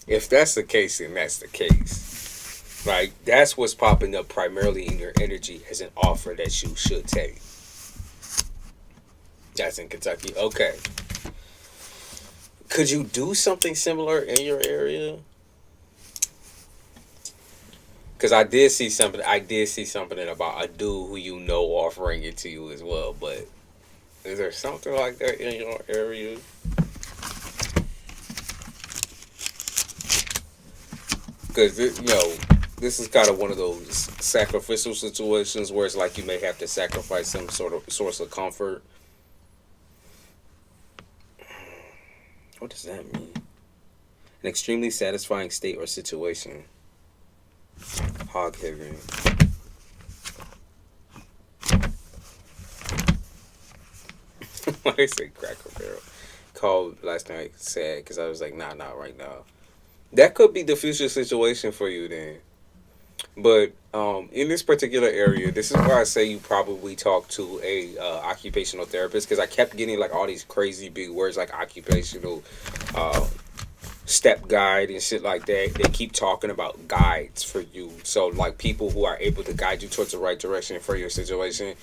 If that's the case, then that's the case. Right? That's what's popping up primarily in your energy as an offer that you should take. That's in Kentucky. Okay. Could you do something similar in your area? Because I did see something about a dude who you know offering it to you as well. But is there something like that in your area? Because, you know, this is kind of one of those sacrificial situations where it's like you may have to sacrifice some sort of source of comfort. What does that mean? An extremely satisfying state or situation. Hog heaven. Why they say Cracker Barrel? Called last night sad because I was like, not right now. That could be the future situation for you then. But in this particular area, this is where I say you probably talk to a occupational therapist, because I kept getting like all these crazy big words like occupational step guide and shit like that. They keep talking about guides for you. So like people who are able to guide you towards the right direction for your situation.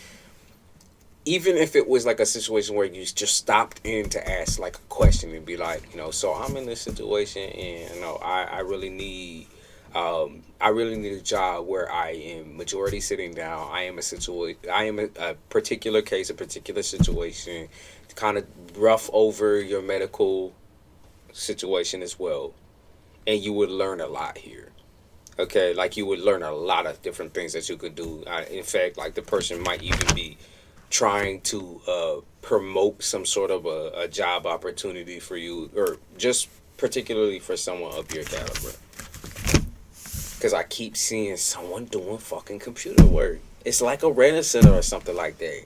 Even if it was like a situation where you just stopped in to ask like a question and be like, you know, so I'm in this situation and, you know, I really need I really need a job where I am majority sitting down. I am a particular case, a particular situation, kind of rough over your medical situation as well, and you would learn a lot here. Okay, like you would learn a lot of different things that you could do. In fact, like the person might even be trying to promote some sort of a job opportunity for you, or just particularly for someone of your caliber. Because I keep seeing someone doing fucking computer work. It's like a rent-a-center or something like that.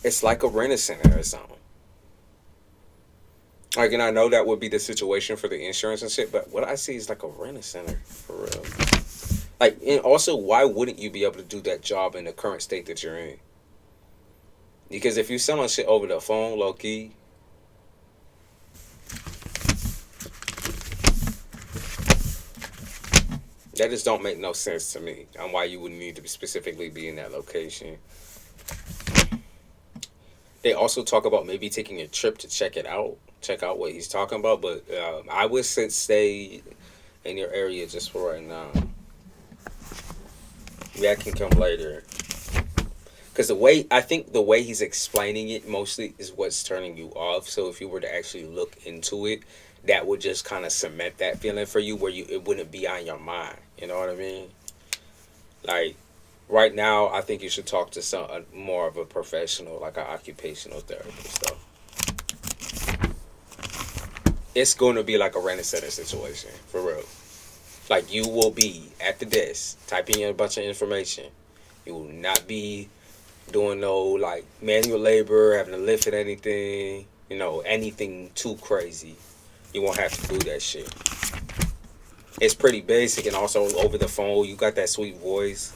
It's like a rent-a-center or something. Like, and I know that would be the situation for the insurance and shit, but what I see is like a rent-a-center, for real. Like, and also, why wouldn't you be able to do that job in the current state that you're in? Because if you're selling shit over the phone, low-key, that just don't make no sense to me on why you would need to specifically be in that location. They also talk about maybe taking a trip to check out what he's talking about, but I would stay in your area just for right now. That can come later. Because the way he's explaining it mostly is what's turning you off. So if you were to actually look into it, that would just kind of cement that feeling for you, where it wouldn't be on your mind. You know what I mean? Like, right now, I think you should talk to more of a professional, like an occupational therapist, though. It's going to be like a rent-a-center situation, for real. Like, you will be at the desk, typing in a bunch of information. You will not be doing no, like, manual labor, having to lift at anything, anything too crazy. You won't have to do that shit. It's pretty basic, and also over the phone, you got that sweet voice.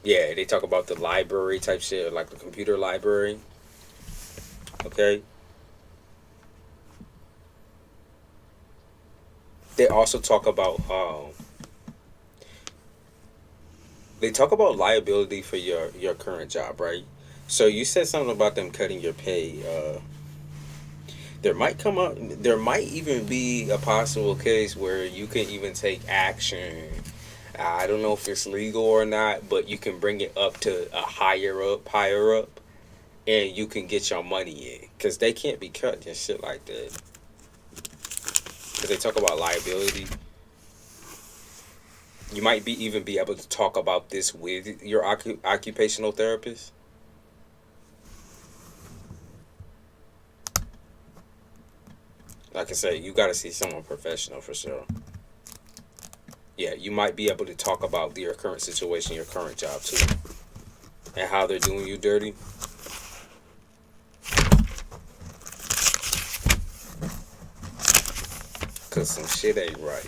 Yeah, they talk about the library type shit, like the computer library. Okay? They also talk about liability for your current job, right? So you said something about them cutting your pay. There might even be a possible case where you can even take action. I don't know if it's legal or not, but you can bring it up to a higher up, and you can get your money in, because they can't be cut and shit like that. Because they talk about liability. You might even be able to talk about this with your occupational therapist. Like I said, you got to see someone professional for sure. Yeah, you might be able to talk about your current situation, your current job too, and how they're doing you dirty. Because some shit ain't right.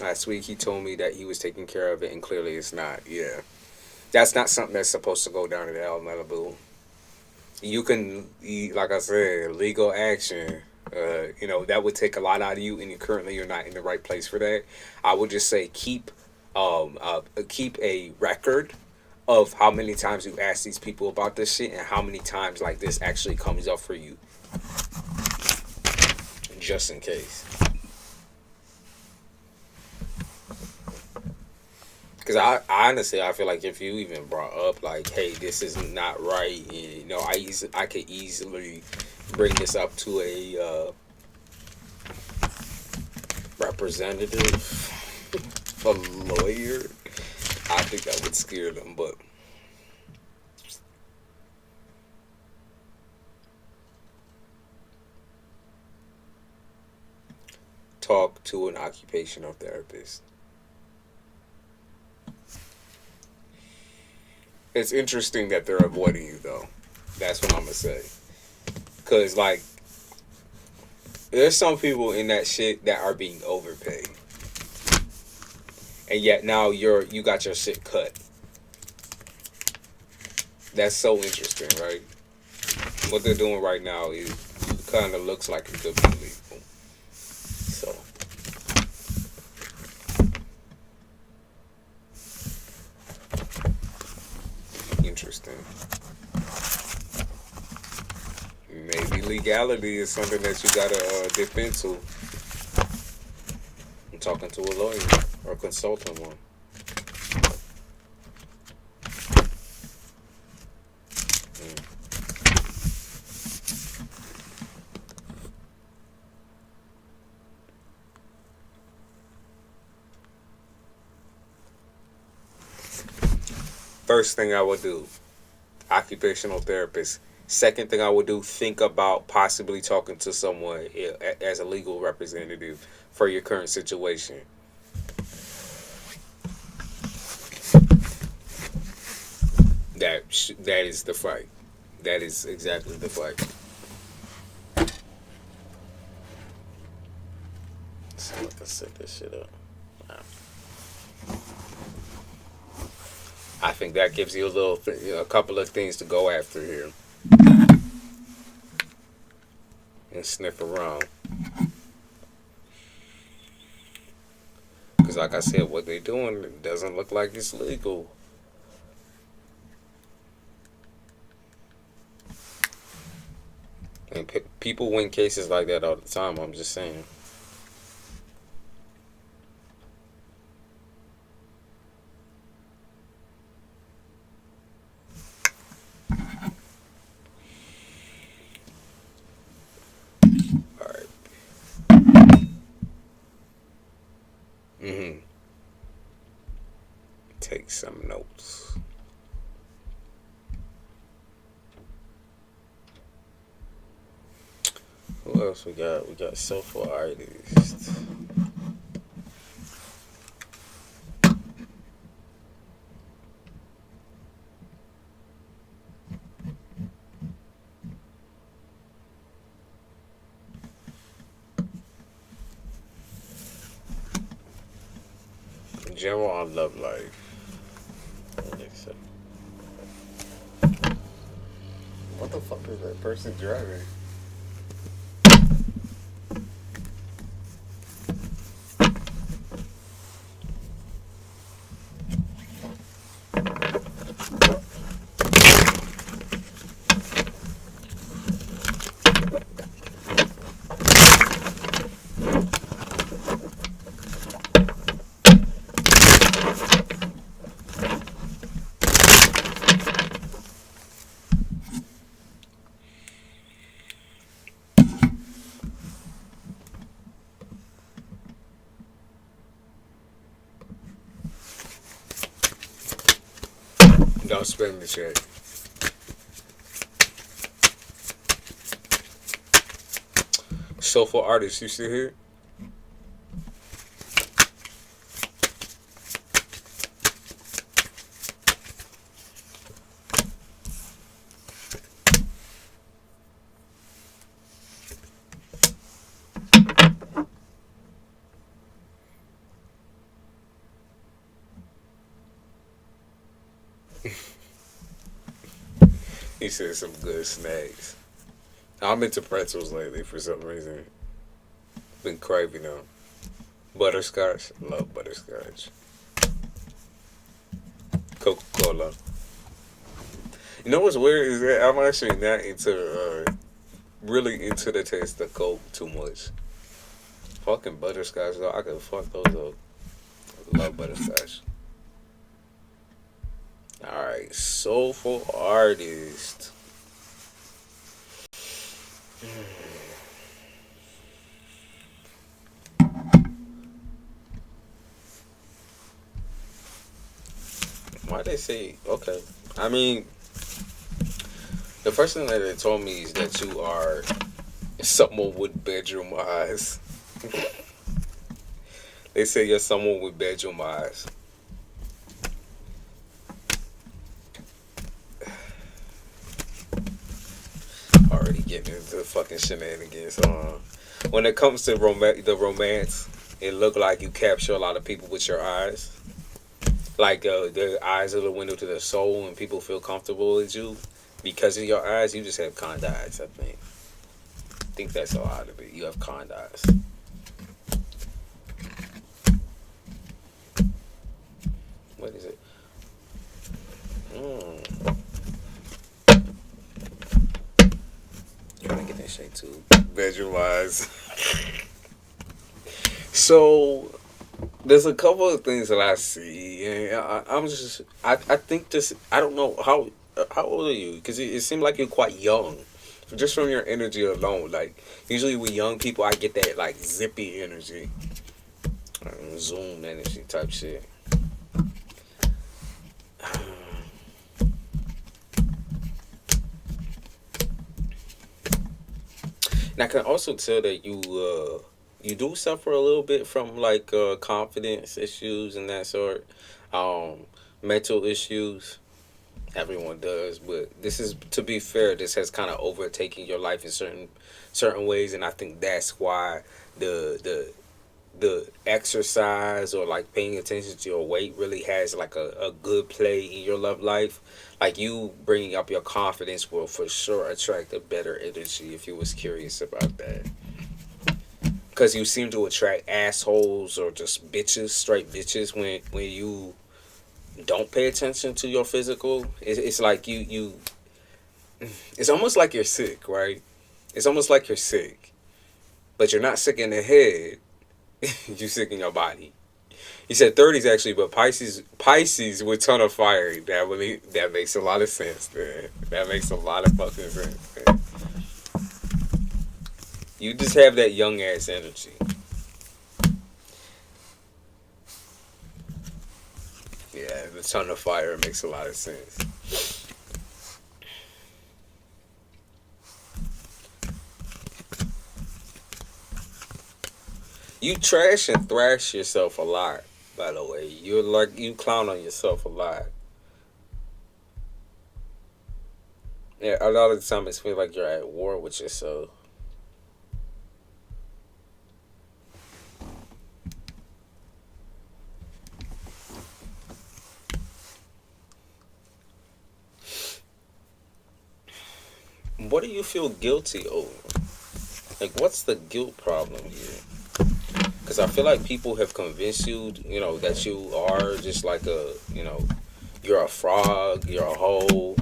Last week he told me that he was taking care of it, and clearly it's not. Yeah. That's not something that's supposed to go down at El Malibu. You can, like I said, legal action. That would take a lot out of you, and you're not in the right place for that. I would just say keep a record of how many times you ask these people about this shit, and how many times like this actually comes up for you, just in case. Because I honestly, I feel like if you even brought up like, hey, this is not right, and, I could easily bring this up to a representative, a lawyer, I think that would scare them. But talk to an occupational therapist. It's interesting that they're avoiding you, though. That's what I'm going to say. Because, like, there's some people in that shit that are being overpaid. And yet now you got your shit cut. That's so interesting, right? What they're doing right now is kind of looks like it could be legal. So. Interesting. Maybe legality is something that you gotta dip into. I'm talking to a lawyer or consulting one. First thing I would do, occupational therapist. Second thing I would do, think about possibly talking to someone as a legal representative for your current situation. That is the fight. That is exactly the fight. So I can set this shit up. I think that gives you a couple of things to go after here and sniff around. Because like I said, what they're doing doesn't look like it's legal. And people win cases like that all the time, I'm just saying. Take some notes. Who else we got? We got soulful artist. General on love life. What the fuck is that person driving? Don't spend the check. Soulful artist, you see here? He said some good snacks. I'm into pretzels lately for some reason. Been craving them. Butterscotch. Love butterscotch. Coca-Cola. You know what's weird is that I'm actually not really into the taste of Coke too much. Fucking butterscotch though, I could fuck those up. Love butterscotch. Alright, soulful artist. Why they say okay? I mean, the first thing that they told me is that you are someone with bedroom eyes. They say you're someone with bedroom eyes. Already getting into fucking shenanigans. When it comes to the romance, it look like you capture a lot of people with your eyes. Like the eyes are the window to the soul, and people feel comfortable with you because of your eyes. You just have kind eyes. I think that's all out of it. You have kind eyes. What is it? Trying to get this say too. Bedroom wise. So there's a couple of things that I see, and I think this. I don't know how old are you? Because it seemed like you're quite young, just from your energy alone. Like usually with young people, I get that like zippy energy, zoom energy type shit. And I can also tell that you do suffer a little bit from like confidence issues and that sort, um, mental issues. Everyone does, but this is, to be fair, this has kind of overtaken your life in certain ways, and I think that's why the exercise or like paying attention to your weight really has like a good play in your love life. Like you bringing up your confidence will for sure attract a better energy if you was curious about that. Because you seem to attract assholes or just bitches, straight bitches, when you don't pay attention to your physical. It's like it's almost like you're sick, right? It's almost like you're sick, but you're not sick in the head. You're sick in your body. He said 30s actually, but Pisces with ton of fire. That makes a lot of sense, man. That makes a lot of fucking sense, man. You just have that young ass energy. Yeah, the ton of fire makes a lot of sense. You trash and thrash yourself a lot, by the way. You clown on yourself a lot. Yeah, a lot of the time it feels like you're at war with yourself. What do you feel guilty over? Like, what's the guilt problem here? Because I feel like people have convinced you, that you are just like you're a frog, you're a hoe,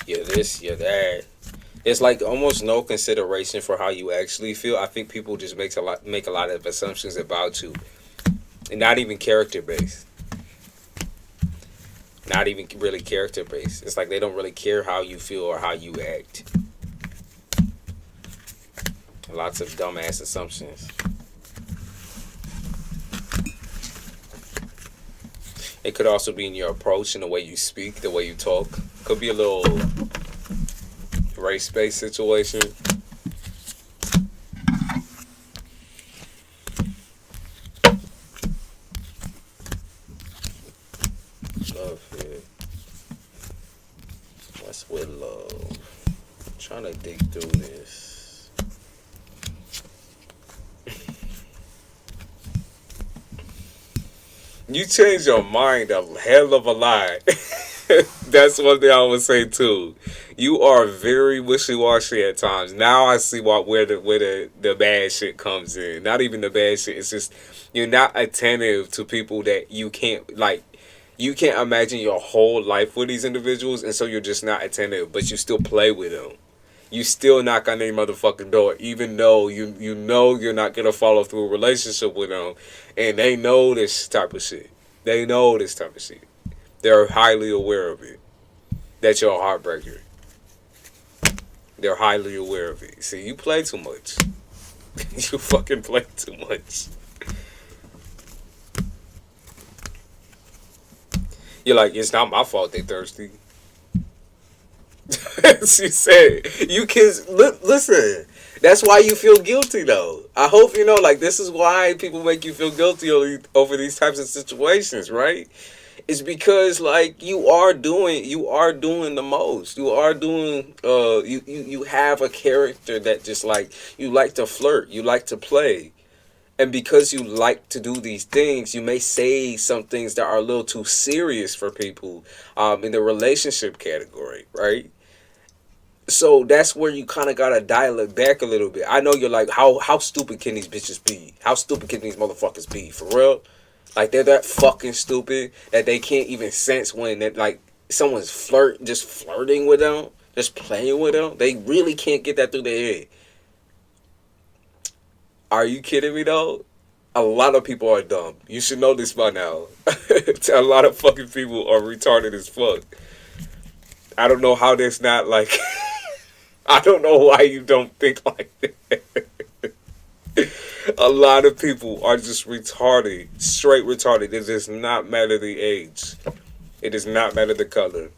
you're this, you're that. It's like almost no consideration for how you actually feel. I think people just make a lot of assumptions about you, and not even character based. Not even really character based. It's like they don't really care how you feel or how you act. Lots of dumbass assumptions. It could also be in your approach and the way you speak, the way you talk. Could be a little race-based situation. Love it. What's with love? I'm trying to dig through this. You change your mind a hell of a lot. That's one thing I would say too. You are very wishy-washy at times. Now I see where the bad shit comes in. Not even the bad shit. It's just you're not attentive to people that you can't like. You can't imagine your whole life with these individuals, and so you're just not attentive. But you still play with them. You still knock on their motherfucking door, even though you know you're not gonna follow through a relationship with them, and they know this type of shit. They know this type of shit. They're highly aware of it. That you're a heartbreaker. They're highly aware of it. See, you play too much. You fucking play too much. You're like, it's not my fault they thirsty. She said, you kids, listen, that's why you feel guilty though. I hope you know, like, this is why people make you feel guilty over these types of situations, right? It's because, like, you are doing the most. You are doing, you have a character that just, like, you like to flirt, you like to play. And because you like to do these things, you may say some things that are a little too serious for people in the relationship category, right? So that's where you kind of gotta dial it back a little bit. I know you're like, how stupid can these bitches be? How stupid can these motherfuckers be? For real? Like, they're that fucking stupid that they can't even sense when that, like, someone's flirting with them, just playing with them. They really can't get that through their head. Are you kidding me though? A lot of people are dumb. You should know this by now. A lot of fucking people are retarded as fuck. I don't know how that's not like. I don't know why you don't think like that. A lot of people are just retarded, straight retarded. It does not matter the age. It does not matter the color.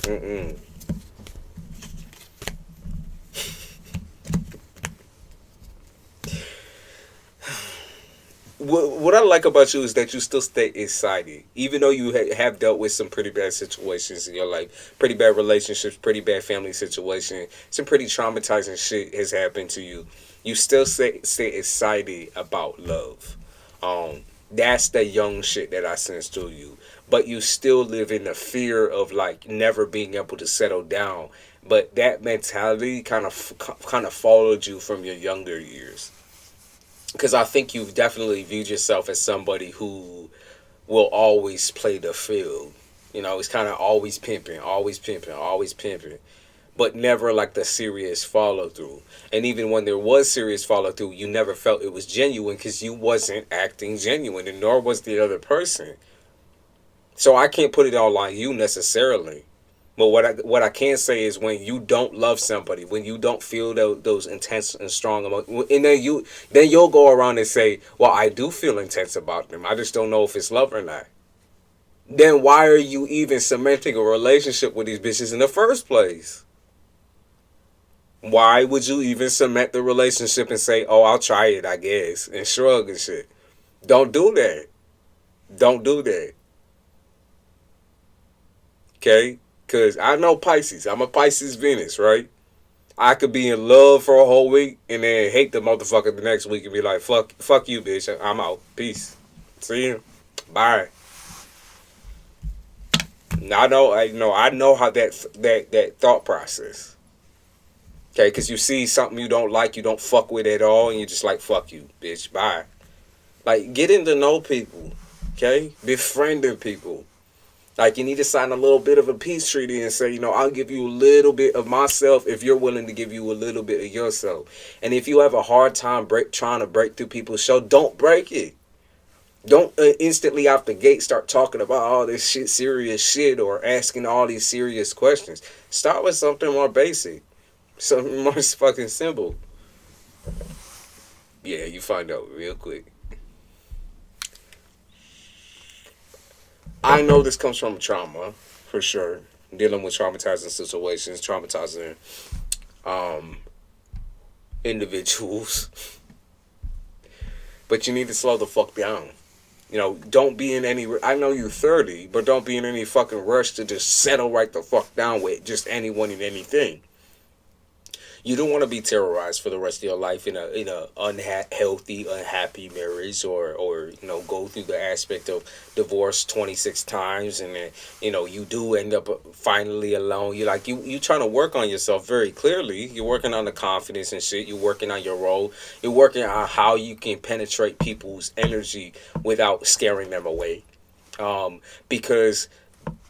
Mm-mm. What I like about you is that you still stay excited, even though you have dealt with some pretty bad situations in your life, pretty bad relationships, pretty bad family situation, some pretty traumatizing shit has happened to you. You still stay excited about love. That's the young shit that I sense to you. But you still live in the fear of like never being able to settle down. But that mentality kind of followed you from your younger years, because I think you've definitely viewed yourself as somebody who will always play the field. You know, it's kind of always pimping, always pimping, always pimping, but never like the serious follow through. And even when there was serious follow through, you never felt it was genuine because you wasn't acting genuine, and nor was the other person. So I can't put it all on you necessarily. But what I can say is when you don't love somebody, when you don't feel those intense and strong emotions, and then you'll go around and say, "Well, I do feel intense about them. I just don't know if it's love or not." Then why are you even cementing a relationship with these bitches in the first place? Why would you even cement the relationship and say, "Oh, I'll try it, I guess," and shrug and shit? Don't do that. Don't do that. Okay? Because I know Pisces. I'm a Pisces Venus, right? I could be in love for a whole week and then hate the motherfucker the next week and be like, fuck you, bitch. I'm out. Peace. See you. Bye. I know how that thought process. Okay, because you see something you don't like, you don't fuck with at all, and you're just like, fuck you, bitch. Bye. Like, getting to know people. Okay? Befriending people. Like, you need to sign a little bit of a peace treaty and say, I'll give you a little bit of myself if you're willing to give you a little bit of yourself. And if you have a hard time trying to break through people's show, don't break it. Don't instantly out the gate start talking about all this serious shit, or asking all these serious questions. Start with something more basic. Something more fucking simple. Yeah, you find out real quick. I know this comes from trauma, for sure. Dealing with traumatizing situations, traumatizing individuals. But you need to slow the fuck down. Don't be in any. I know you're 30, but don't be in any fucking rush to just settle right the fuck down with just anyone and anything. You don't want to be terrorized for the rest of your life in a unhealthy, unhappy marriage, or go through the aspect of divorce 26 times, and then you do end up finally alone. You trying to work on yourself very clearly. You're working on the confidence and shit. You're working on your role. You're working on how you can penetrate people's energy without scaring them away. Because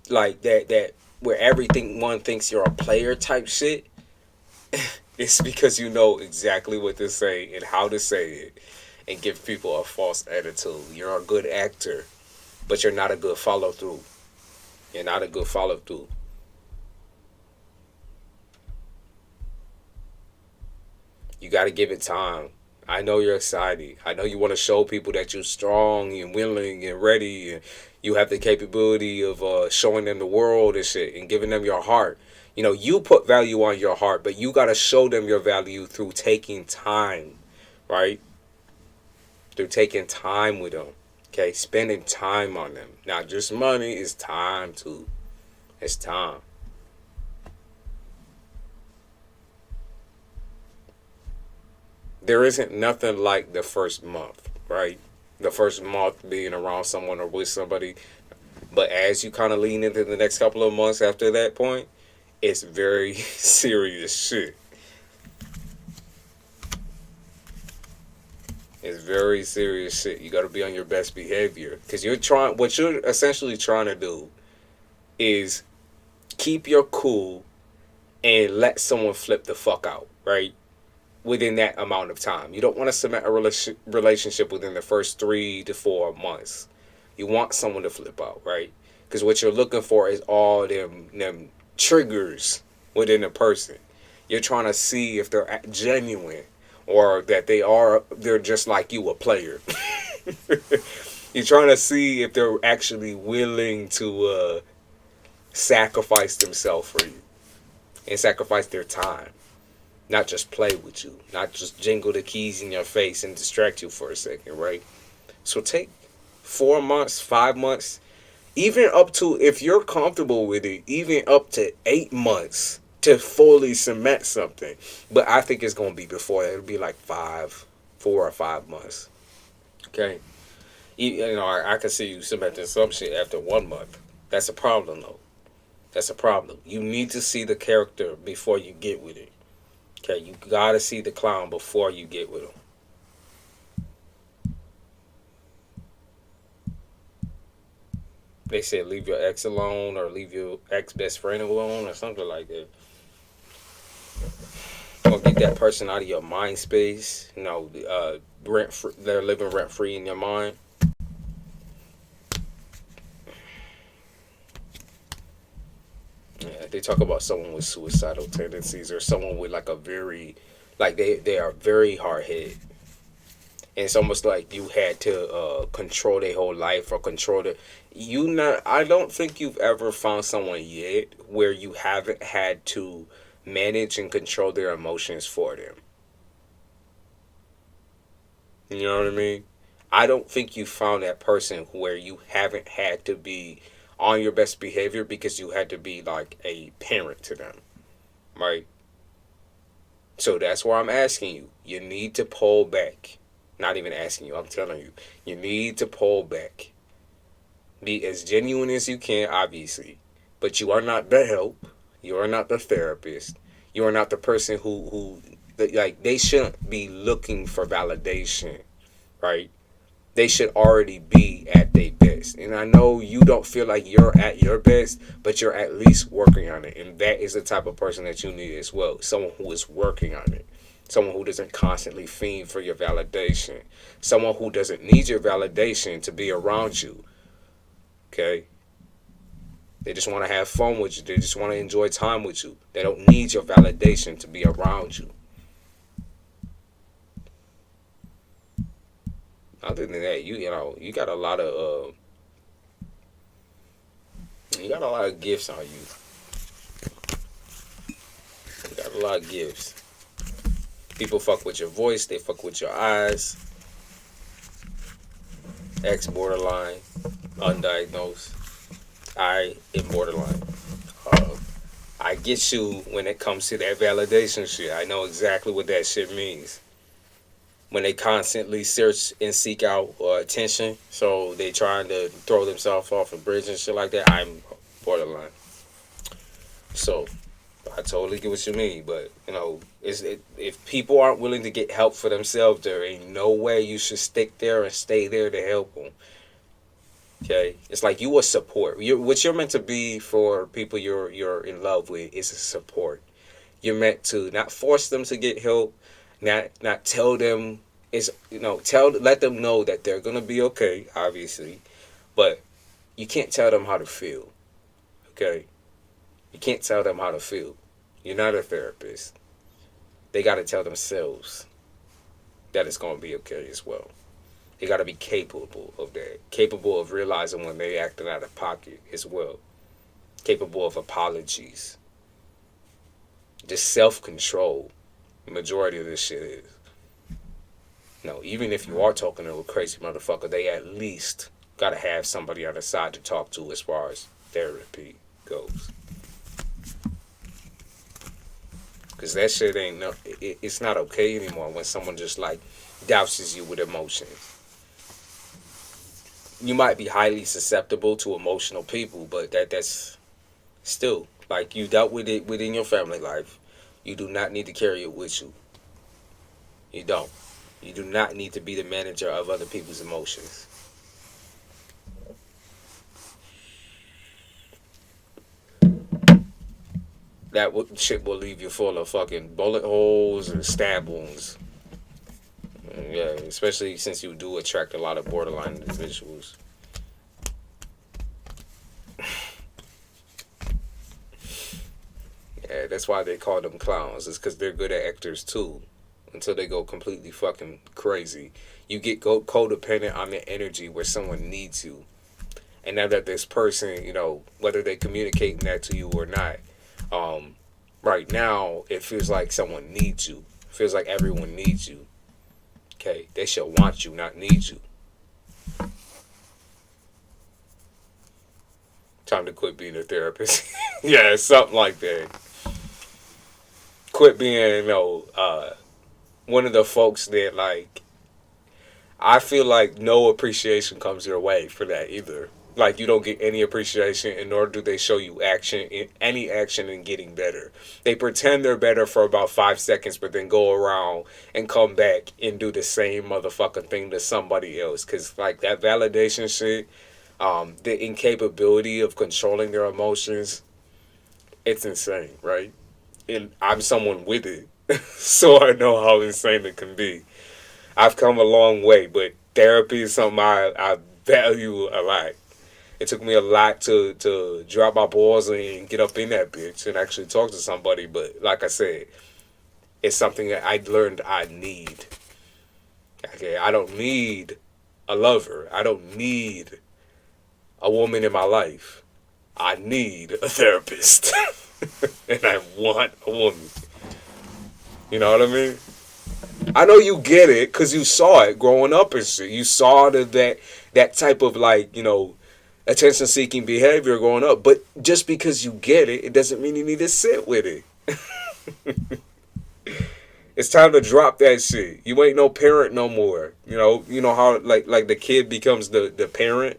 like that where everything one thinks you're a player type shit. It's because you know exactly what to say and how to say it, and give people a false attitude. You're a good actor, but you're not a good follow through. You're not a good follow through. You got to give it time. I know you're excited. I know you want to show people that you're strong and willing and ready, and you have the capability of showing them the world and shit, and giving them your heart. You put value on your heart, but you got to show them your value through taking time, right? Through taking time with them, okay? Spending time on them. Not just money, it's time too. It's time. There isn't nothing like the first month, right? The first month being around someone or with somebody. But as you kind of lean into the next couple of months after that point, it's very serious shit. It's very serious shit. You got to be on your best behavior, because what you're essentially trying to do is keep your cool and let someone flip the fuck out, right? within that amount of time. You don't want to cement a relationship within the first 3 to 4 months. You want someone to flip out, right? Because what you're looking for is all them triggers within a person. You're trying to see if they're genuine or that they're just like you, a player. You're trying to see if they're actually willing to sacrifice themselves for you and sacrifice their time. Not just play with you. Not just jingle the keys in your face and distract you for a second, right? So take 4 months, 5 months, even up to, if you're comfortable with it, even up to 8 months to fully cement something. But I think it's going to be before that. It'll be like 4 or 5 months. Okay? You know, I can see you cementing some shit after 1 month. That's a problem, though. That's a problem. You need to see the character before you get with it. Okay, you gotta see the clown before you get with him. They said leave your ex alone or leave your ex best friend alone or something like that. Or get that person out of your mind space. You know, they're living rent free in your mind. Yeah, they talk about someone with suicidal tendencies or someone with like a very, like they are very hard headed. And it's almost like you had to control their whole life or control the. I don't think you've ever found someone yet where you haven't had to manage and control their emotions for them. You know what I mean? I don't think you found that person where you haven't had to be on your best behavior because you had to be like a parent to them, right? So that's why I'm asking you. You need to pull back. Not even asking you, I'm telling you. You need to pull back. Be as genuine as you can, obviously. But you are not the help. You are not the therapist. You are not the person who like, they shouldn't be looking for validation, right? They should already be at their best. And I know you don't feel like you're at your best, but you're at least working on it. And that is the type of person that you need as well. Someone who is working on it. Someone who doesn't constantly fiend for your validation. Someone who doesn't need your validation to be around you. Okay? They just want to have fun with you. They just want to enjoy time with you. They don't need your validation to be around you. Other than that, you know, you got a lot of gifts on you. You got a lot of gifts. People fuck with your voice. They fuck with your eyes. Ex borderline, undiagnosed. I am borderline. I get you when it comes to that validation shit. I know exactly what that shit means. When they constantly search and seek out attention, so they trying to throw themselves off a bridge and shit like that, I'm borderline. So I totally get what you mean, but you know, if people aren't willing to get help for themselves, there ain't no way you should stick there and stay there to help them. Okay, it's like you a support. What you're meant to be for people you're in love with is a support. You're meant to not force them to get help, not tell them, is, you know, let them know that they're gonna be okay, obviously, but you can't tell them how to feel. Okay, you can't tell them how to feel. You're not a therapist. They got to tell themselves that it's gonna be okay as well. They got to be capable of that. Capable of realizing when they acting out of pocket as well. Capable of apologies. Just self-control. The majority of this shit is. No, even if you are talking to a crazy motherfucker, they at least got to have somebody on the side to talk to as far as therapy goes. Because that shit ain't no, it's not okay anymore when someone just like douses you with emotions. You might be highly susceptible to emotional people, but that's still, like, you dealt with it within your family life. You do not need to carry it with you. You don't. You do not need to be the manager of other people's emotions. shit will leave you full of fucking bullet holes and stab wounds. Yeah, especially since you do attract a lot of borderline individuals. Yeah, that's why they call them clowns. It's because they're good at actors too. Until they go completely fucking crazy. You get codependent on the energy where someone needs you. And now that this person, whether they communicating that to you or not, right now it feels like someone needs you. It feels like everyone needs you. Okay, they should want you, not need you. Time to quit being a therapist. Yeah, something like that. Quit being, one of the folks that, like, I feel like no appreciation comes your way for that either. Like, you don't get any appreciation, and nor do they show you any action in getting better. They pretend they're better for about 5 seconds, but then go around and come back and do the same motherfucking thing to somebody else. Because, like, that validation shit, the incapability of controlling their emotions, it's insane, right? And I'm someone with it, so I know how insane it can be. I've come a long way, but therapy is something I value a lot. It took me a lot to drop my balls and get up in that bitch and actually talk to somebody. But like I said, it's something that I learned I need. Okay, I don't need a lover. I don't need a woman in my life. I need a therapist. And I want a woman. You know what I mean? I know you get it because you saw it growing up and shit. You saw that type of, like, attention-seeking behavior growing up. But just because you get it, it doesn't mean you need to sit with it. It's time to drop that shit. You ain't no parent no more. You know how like the kid becomes the parent.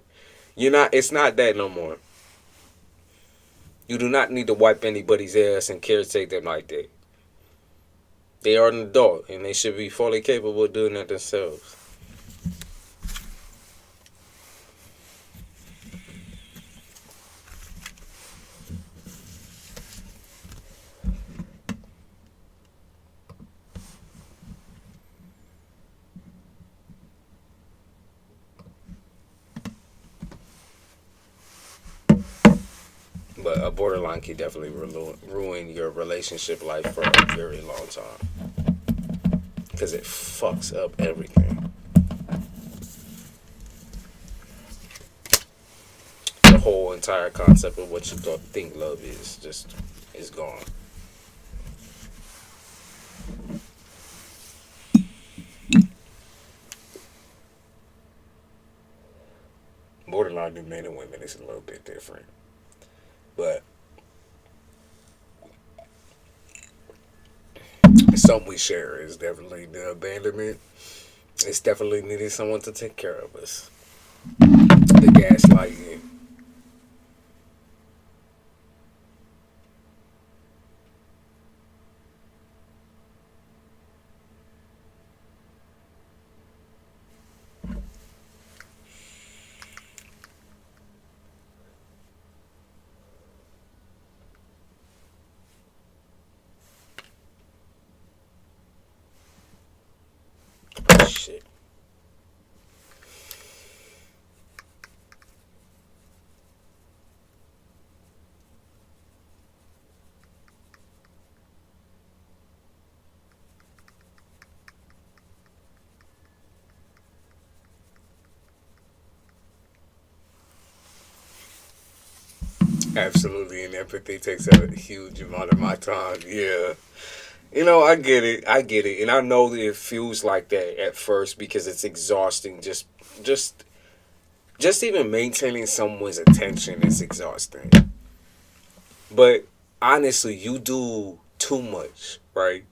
It's not that no more. You do not need to wipe anybody's ass and caretake them like that. They are an adult, and they should be fully capable of doing that themselves. But a borderline can definitely ruin your relationship life for a very long time. Because it fucks up everything. The whole entire concept of what you think love is gone. Borderline to men and women is a little bit different. But something we share is definitely the abandonment. It's definitely needing someone to take care of us. The gaslighting. Shit. Absolutely, and empathy takes a huge amount of my time. Yeah. I get it. I get it. And I know that it feels like that at first because it's exhausting. Just just even maintaining someone's attention is exhausting. But honestly, you do too much, right?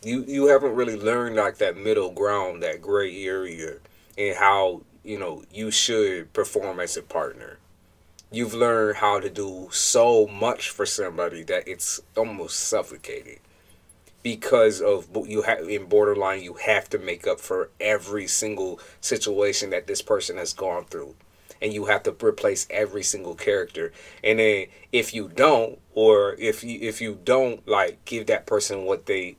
You haven't really learned like that middle ground, that gray area, and how, you should perform as a partner. You've learned how to do so much for somebody that it's almost suffocating. Because of you have in borderline, you have to make up for every single situation that this person has gone through, and you have to replace every single character. And then if you don't, or if you don't like give that person what they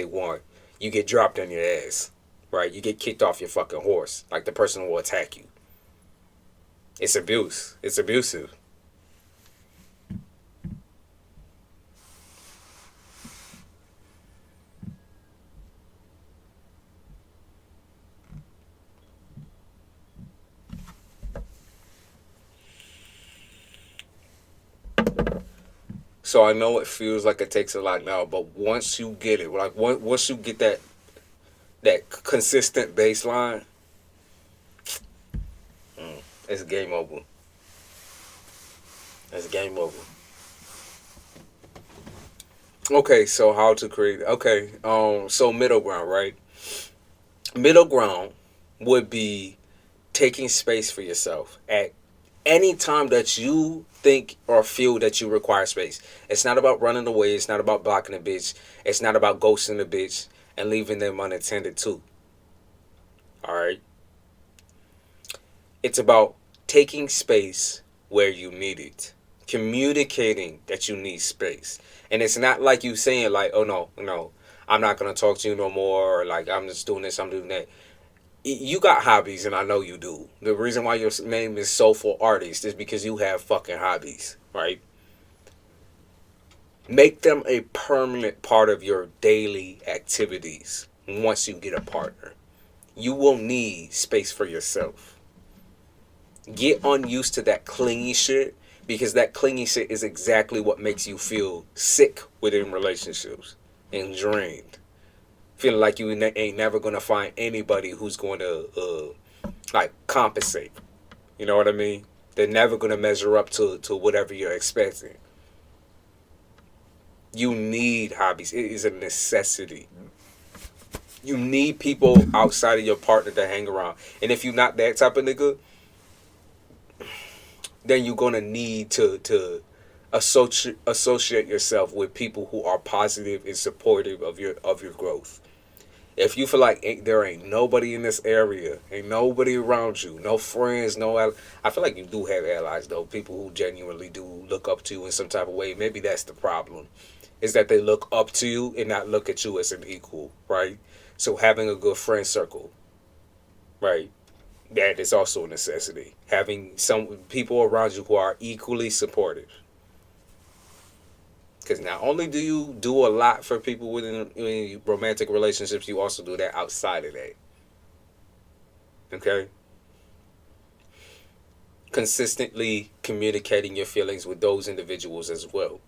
want, you get dropped on your ass, right? You get kicked off your fucking horse. Like the person will attack you. It's abuse. It's abusive. So I know it feels like it takes a lot now, but once you get it, like once you get that consistent baseline, it's game over. It's game over. Okay, so how to create? Okay, so middle ground, right? Middle ground would be taking space for yourself at any time that you think or feel that you require space. It's not about running away. It's not about blocking a bitch. It's not about ghosting a bitch and leaving them unattended too. All right. It's about taking space where you need it. Communicating that you need space. And it's not like you saying like, oh no, I'm not going to talk to you no more. Or like, I'm just doing this, I'm doing that. You got hobbies, and I know you do. The reason why your name is Soulful Artist is because you have fucking hobbies, right? Make them a permanent part of your daily activities once you get a partner. You will need space for yourself. Get unused to that clingy shit, because that clingy shit is exactly what makes you feel sick within relationships and drained. Feeling like you ain't never going to find anybody who's going to like compensate. You know what I mean? They're never going to measure up to whatever you're expecting. You need hobbies. It is a necessity. You need people outside of your partner to hang around. And if you're not that type of nigga, then you're going to need to associate yourself with people who are positive and supportive of your growth. If you feel like there ain't nobody in this area, ain't nobody around you, no friends, I feel like you do have allies though, people who genuinely do look up to you in some type of way. Maybe that's the problem, is that they look up to you and not look at you as an equal, right? So having a good friend circle, right, that is also a necessity. Having some people around you who are equally supportive. Because not only do you do a lot for people within romantic relationships, you also do that outside of that. Okay? Consistently communicating your feelings with those individuals as well.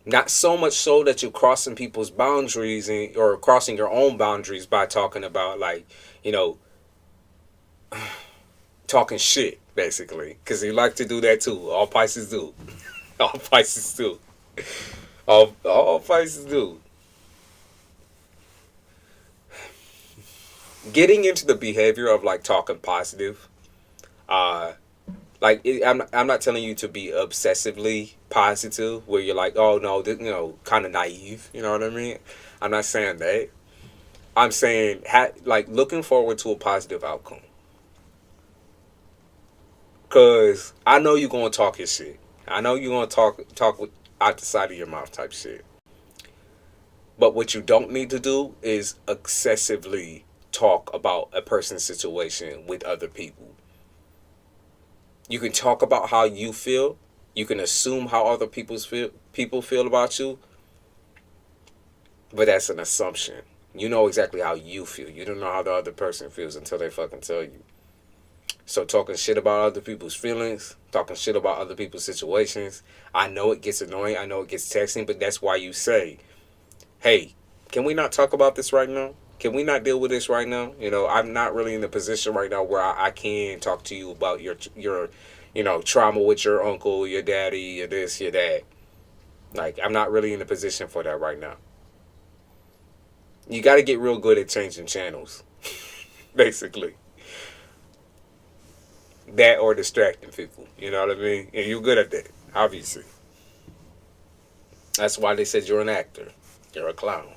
Not so much so that you're crossing people's boundaries or crossing your own boundaries by talking about, like, talking shit, basically. Because you like to do that too. All Pisces do. All Pisces do. All Pisces do. Getting into the behavior of like talking positive, I'm not telling you to be obsessively positive, where you're like, oh no, kind of naive. You know what I mean? I'm not saying that. I'm saying like looking forward to a positive outcome. Cause I know you're gonna talk your shit. I know you're gonna talk with out the side of your mouth type shit. But what you don't need to do is excessively talk about a person's situation with other people. You can talk about how you feel. You can assume how other people feel about you. But that's an assumption. You know exactly how you feel. You don't know how the other person feels until they fucking tell you. So talking shit about other people's feelings, talking shit about other people's situations, I know it gets annoying, I know it gets taxing, but that's why you say, hey, can we not talk about this right now? Can we not deal with this right now? I'm not really in the position right now where I can talk to you about your trauma with your uncle, your daddy, your this, your that. Like, I'm not really in the position for that right now. You got to get real good at changing channels, basically. That or distracting people, you know what I mean? And you're good at that, obviously. That's why they said you're an actor. You're a clown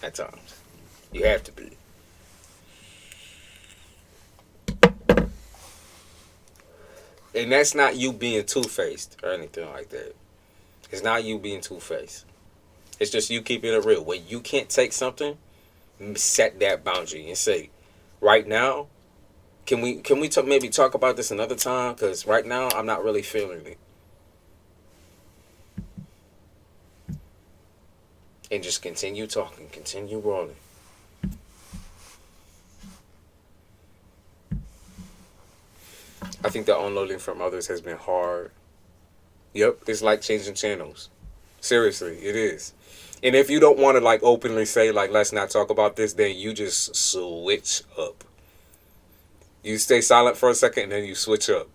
at times. You have to be. And that's not you being two-faced or anything like that. It's not you being two-faced. It's just you keeping it real. When you can't take something, set that boundary and say, right now, can we maybe talk about this another time? Because right now I'm not really feeling it. And just continue talking, continue rolling. I think the unloading from others has been hard. Yep, it's like changing channels. Seriously, it is. And if you don't want to like openly say like let's not talk about this, then you just switch up. You stay silent for a second and then you switch up.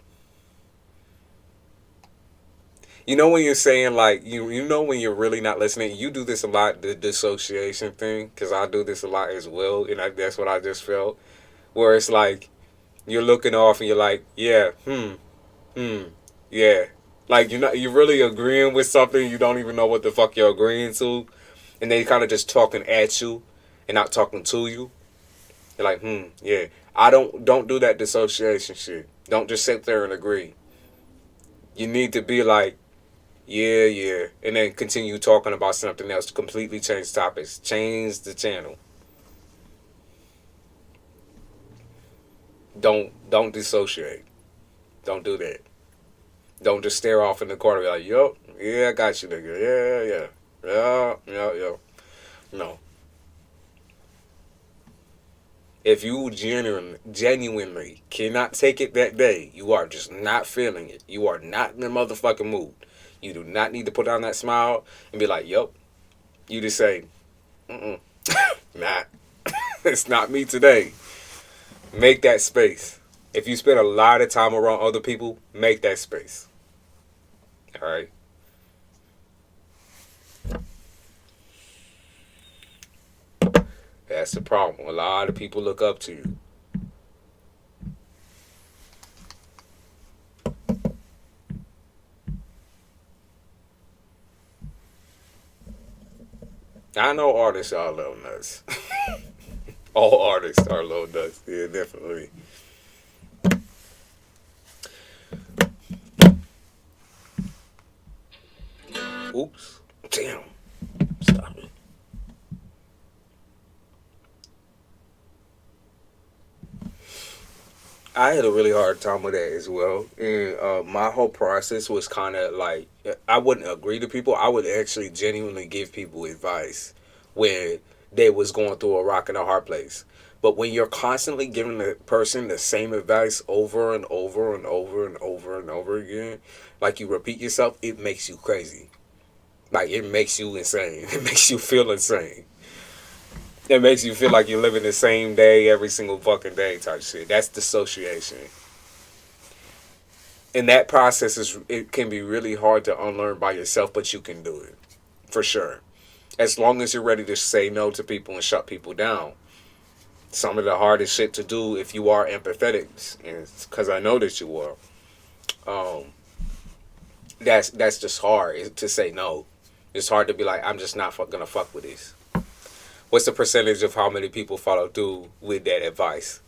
You know when you're saying like you know when you're really not listening. You do this a lot, the dissociation thing, because I do this a lot as well, and that's what I just felt. Where it's like you're looking off and you're like, yeah, yeah, like you're really agreeing with something. You don't even know what the fuck you're agreeing to, and they kind of just talking at you and not talking to you. You're like, yeah. I don't do that dissociation shit. Don't just sit there and agree. You need to be like, yeah, yeah, and then continue talking about something else. Completely change topics. Change the channel. Don't dissociate. Don't do that. Don't just stare off in the corner and be like, yup, yeah, I got you, nigga. Yeah, yeah. Yeah. No. If you genuinely cannot take it that day, you are just not feeling it. You are not in the motherfucking mood. You do not need to put on that smile and be like, yup. You just say, nah, it's not me today. Make that space. If you spend a lot of time around other people, make that space. All right? That's the problem. A lot of people look up to you. I know artists are a little nuts. All artists are a little nuts. Yeah, definitely. Oops. Damn. Stop it. I had a really hard time with that as well. And my whole process was kind of like, I wouldn't agree to people. I would actually genuinely give people advice when they was going through a rock and a hard place. But when you're constantly giving the person the same advice over and over and over and over and over again, like you repeat yourself, it makes you crazy. Like it makes you insane. It makes you feel insane. It makes you feel like you're living the same day every single fucking day type shit. That's dissociation. And that process it can be really hard to unlearn by yourself, but you can do it. For sure. As long as you're ready to say no to people and shut people down. Some of the hardest shit to do if you are empathetic, because I know that you are. That's just hard to say no. It's hard to be like, I'm just not gonna fuck with this. What's the percentage of how many people follow through with that advice?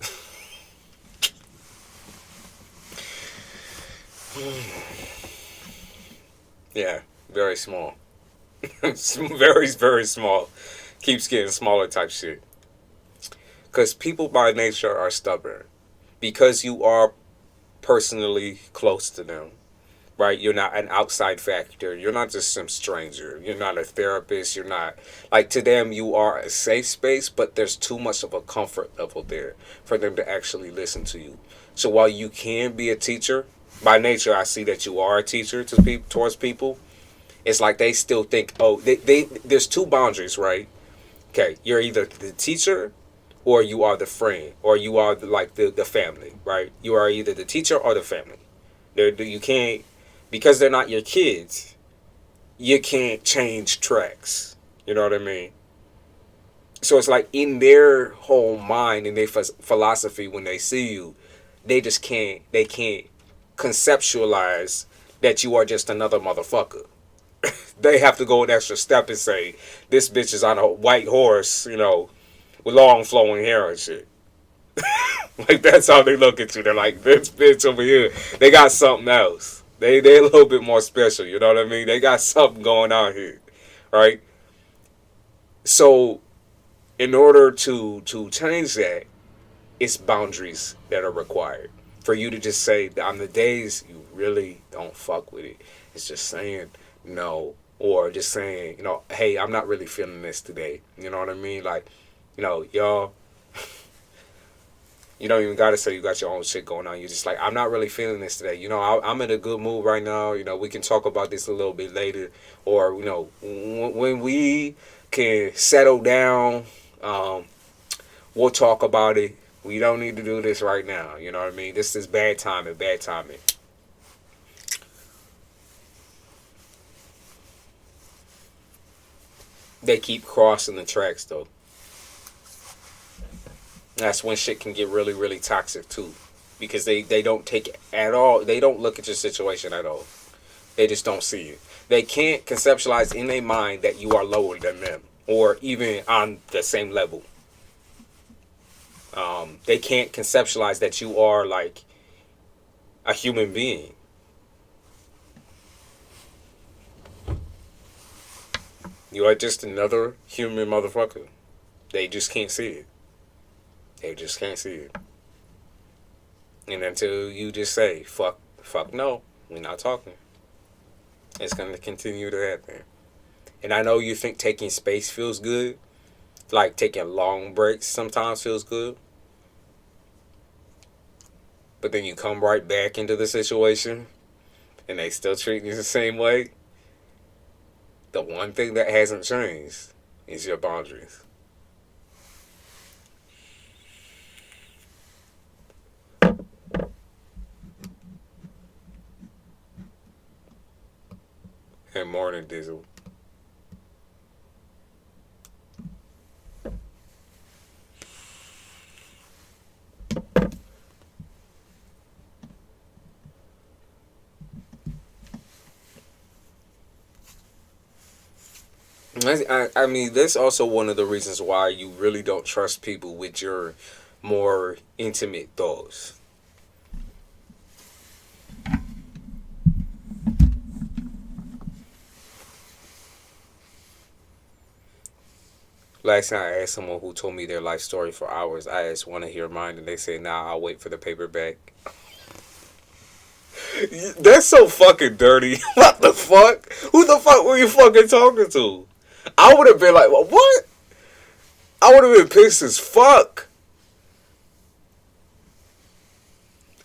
Yeah, very small. Very, very small. Keeps getting smaller type shit. Because people by nature are stubborn. Because you are personally close to them. Right? You're not an outside factor. You're not just some stranger. You're not a therapist. You're not, like, to them, you are a safe space, but there's too much of a comfort level there for them to actually listen to you. So while you can be a teacher, by nature, I see that you are a teacher towards people. It's like they still think, oh, there's two boundaries, right? Okay, you're either the teacher or you are the friend or you are the family, right? You are either the teacher or the family. You can't, because they're not your kids, you can't change tracks. You know what I mean? So it's like in their whole mind, in their philosophy, when they see you, they can't conceptualize that you are just another motherfucker. They have to go an extra step and say, this bitch is on a white horse, with long flowing hair and shit. Like that's how they look at you. They're like, this bitch over here, they got something else. They a little bit more special. You know what I mean? They got something going on here, right? So in order to change that, it's boundaries that are required for you to just say that on the days you really don't fuck with it. It's just saying no, or just saying, hey, I'm not really feeling this today. You know what I mean? Like, y'all, you don't even gotta say you got your own shit going on. You're just like, I'm not really feeling this today. I'm in a good mood right now. We can talk about this a little bit later, or when we can settle down, we'll talk about it. We don't need to do this right now. You know what I mean? This is bad timing. Bad timing. They keep crossing the tracks though. That's when shit can get really, really toxic too. Because they don't take it at all. They don't look at your situation at all. They just don't see it. They can't conceptualize in their mind that you are lower than them or even on the same level. They can't conceptualize that you are like a human being. You are just another human motherfucker. They just can't see it. They just can't see it. And until you just say, fuck no, we're not talking, it's going to continue to happen. And I know you think taking space feels good. Like taking long breaks sometimes feels good. But then you come right back into the situation and they still treat you the same way. The one thing that hasn't changed is your boundaries. And morning, Dizzle. I mean, that's also one of the reasons why you really don't trust people with your more intimate thoughts. Last time I asked someone who told me their life story for hours, I asked, want to hear mine? And they said, nah, I'll wait for the paperback. That's so fucking dirty. What the fuck? Who the fuck were you fucking talking to? I would have been like, well, what? I would have been pissed as fuck.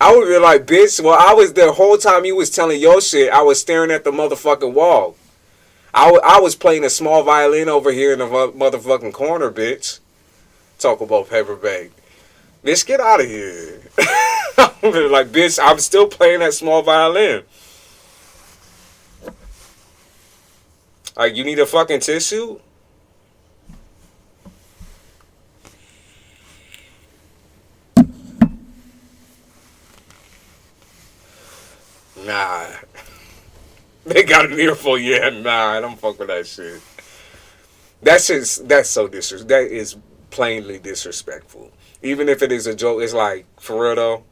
I would have been like, bitch, well, I was there the whole time you was telling your shit. I was staring at the motherfucking wall. I was playing a small violin over here in the motherfucking corner, bitch. Talk about paperback. Bitch, get out of here. I'm like, bitch, I'm still playing that small violin. Like, you need a fucking tissue? Nah. They got an earful, yeah, nah, I don't fuck with that shit. That's so disrespectful. That is plainly disrespectful. Even if it is a joke, it's like, for real though,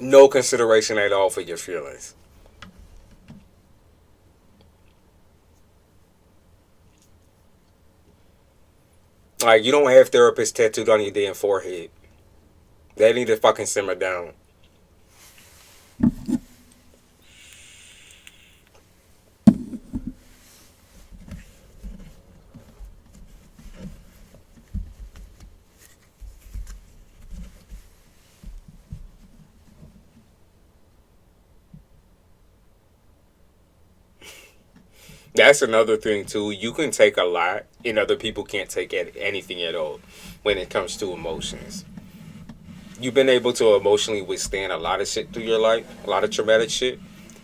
no consideration at all for your feelings. Like, you don't have therapists tattooed on your damn forehead. They need to fucking simmer down. That's another thing too. You can take a lot, and other people can't take anything at all when it comes to emotions. You've been able to emotionally withstand a lot of shit through your life, a lot of traumatic shit,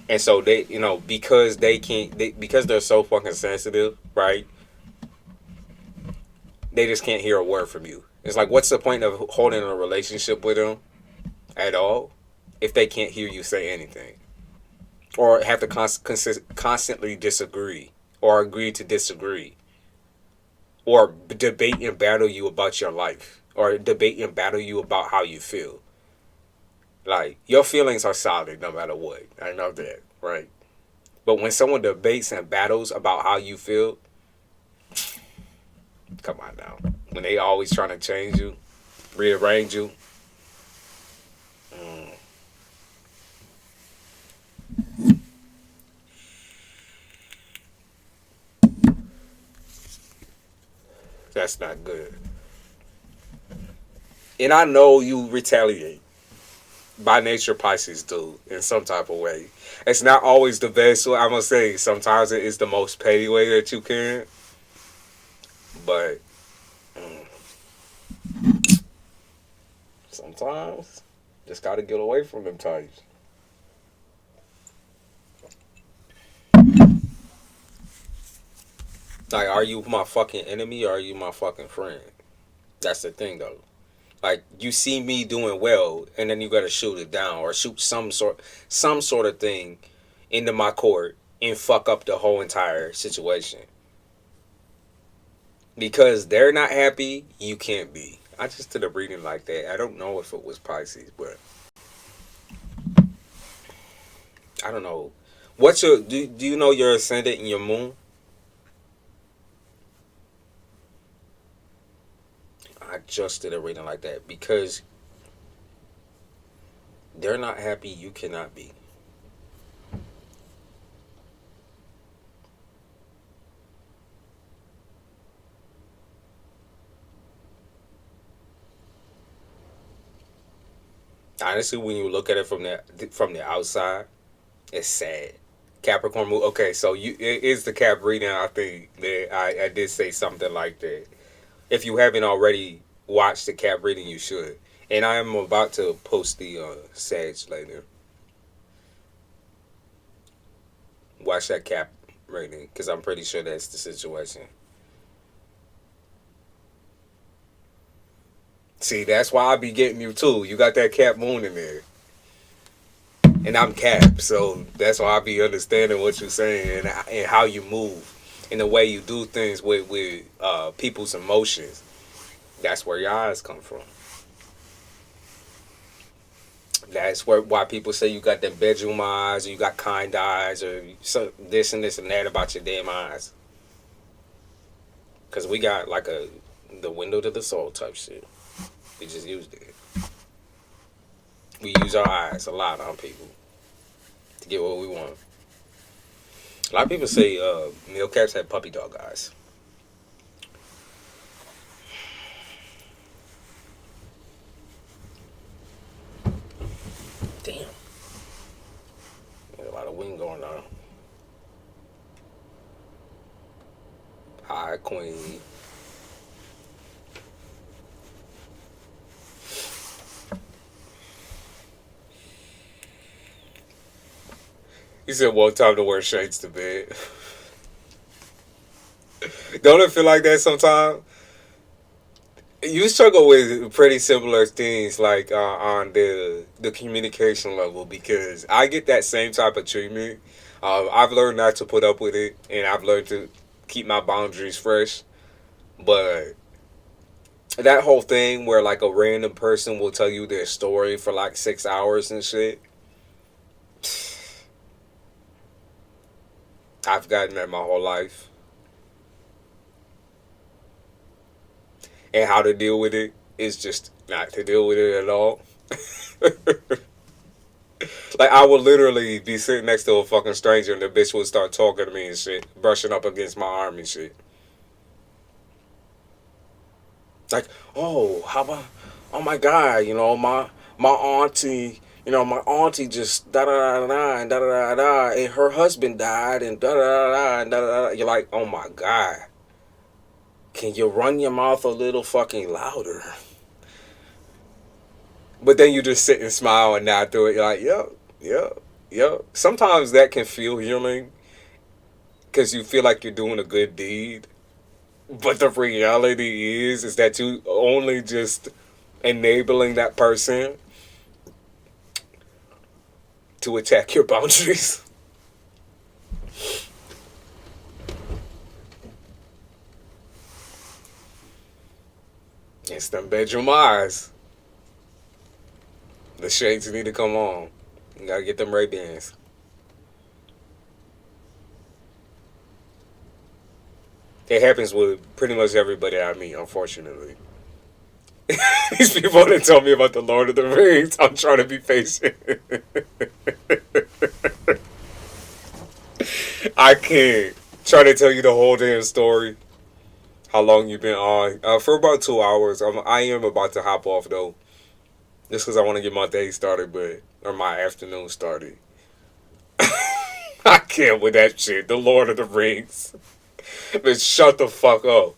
and so they, because they can't, because they're so fucking sensitive, right? They just can't hear a word from you. It's like, what's the point of holding a relationship with them at all if they can't hear you say anything? Or have to constantly disagree or agree to disagree or debate and battle you about your life. or debate and battle you about how you feel. Like, your feelings are solid no matter what. I know that, right? But when someone debates and battles about how you feel, come on now. When they always trying to change you, rearrange you, that's not good. And I know you retaliate. By nature, Pisces do in some type of way. It's not always the best way. I'm gonna say sometimes it is the most petty way that you can. But sometimes just gotta get away from them types. Like, are you my fucking enemy or are you my fucking friend? That's the thing though. Like, you see me doing well and then you gotta shoot it down or shoot some sort of thing into my court and fuck up the whole entire situation. Because they're not happy, you can't be. I just did a reading like that. I don't know if it was Pisces, but I don't know. What's your do you know your ascendant and your moon? I just did a reading like that because they're not happy, you cannot be. Honestly, when you look at it from the outside, it's sad. Capricorn moon. Okay, so it is the Cap reading. I think that I did say something like that. If you haven't already watched the Cap reading, you should. And I am about to post the Sag later. Watch that Cap reading because I'm pretty sure that's the situation. See, that's why I be getting you too. You got that Cap moon in there. And I'm Cap, so that's why I be understanding what you're saying and how you move and the way you do things with people's emotions. That's where your eyes come from. That's why people say you got them bedroom eyes, or you got kind eyes, or this and this and that about your damn eyes. Cause we got like the window to the soul type shit. We just used it. We use our eyes a lot on people to get what we want. A lot of people say male cats have puppy dog eyes. Damn. There's a lot of wind going on. Hi, Queen. He said one time to wear shades to bed. Don't it feel like that sometimes? You struggle with pretty similar things like on the communication level because I get that same type of treatment. I've learned not to put up with it, and I've learned to keep my boundaries fresh. But that whole thing where like a random person will tell you their story for like 6 hours and shit, I've gotten that my whole life. And how to deal with it is just not to deal with it at all. Like, I would literally be sitting next to a fucking stranger and the bitch would start talking to me and shit, brushing up against my arm and shit. Like, oh, how about, oh my God, my auntie, my auntie just da da da da and da da da da, and her husband died and da da da da and da da da. You're like, oh my God, can you run your mouth a little fucking louder? But then you just sit and smile and not do it. You're like, yep, yep, yep. Sometimes that can feel healing because you feel like you're doing a good deed. But the reality is that you only just enabling that person to attack your boundaries. It's them bedroom eyes. The shades need to come on. You gotta get them Ray-Bans. It happens with pretty much everybody I meet, unfortunately. These people that tell me about the Lord of the Rings, I'm trying to be patient. I can't. Try to tell you the whole damn story. How long you been on? For about 2 hours. I am about to hop off though. Just because I want to get my day started, or my afternoon started. I can't with that shit. The Lord of the Rings. But shut the fuck up.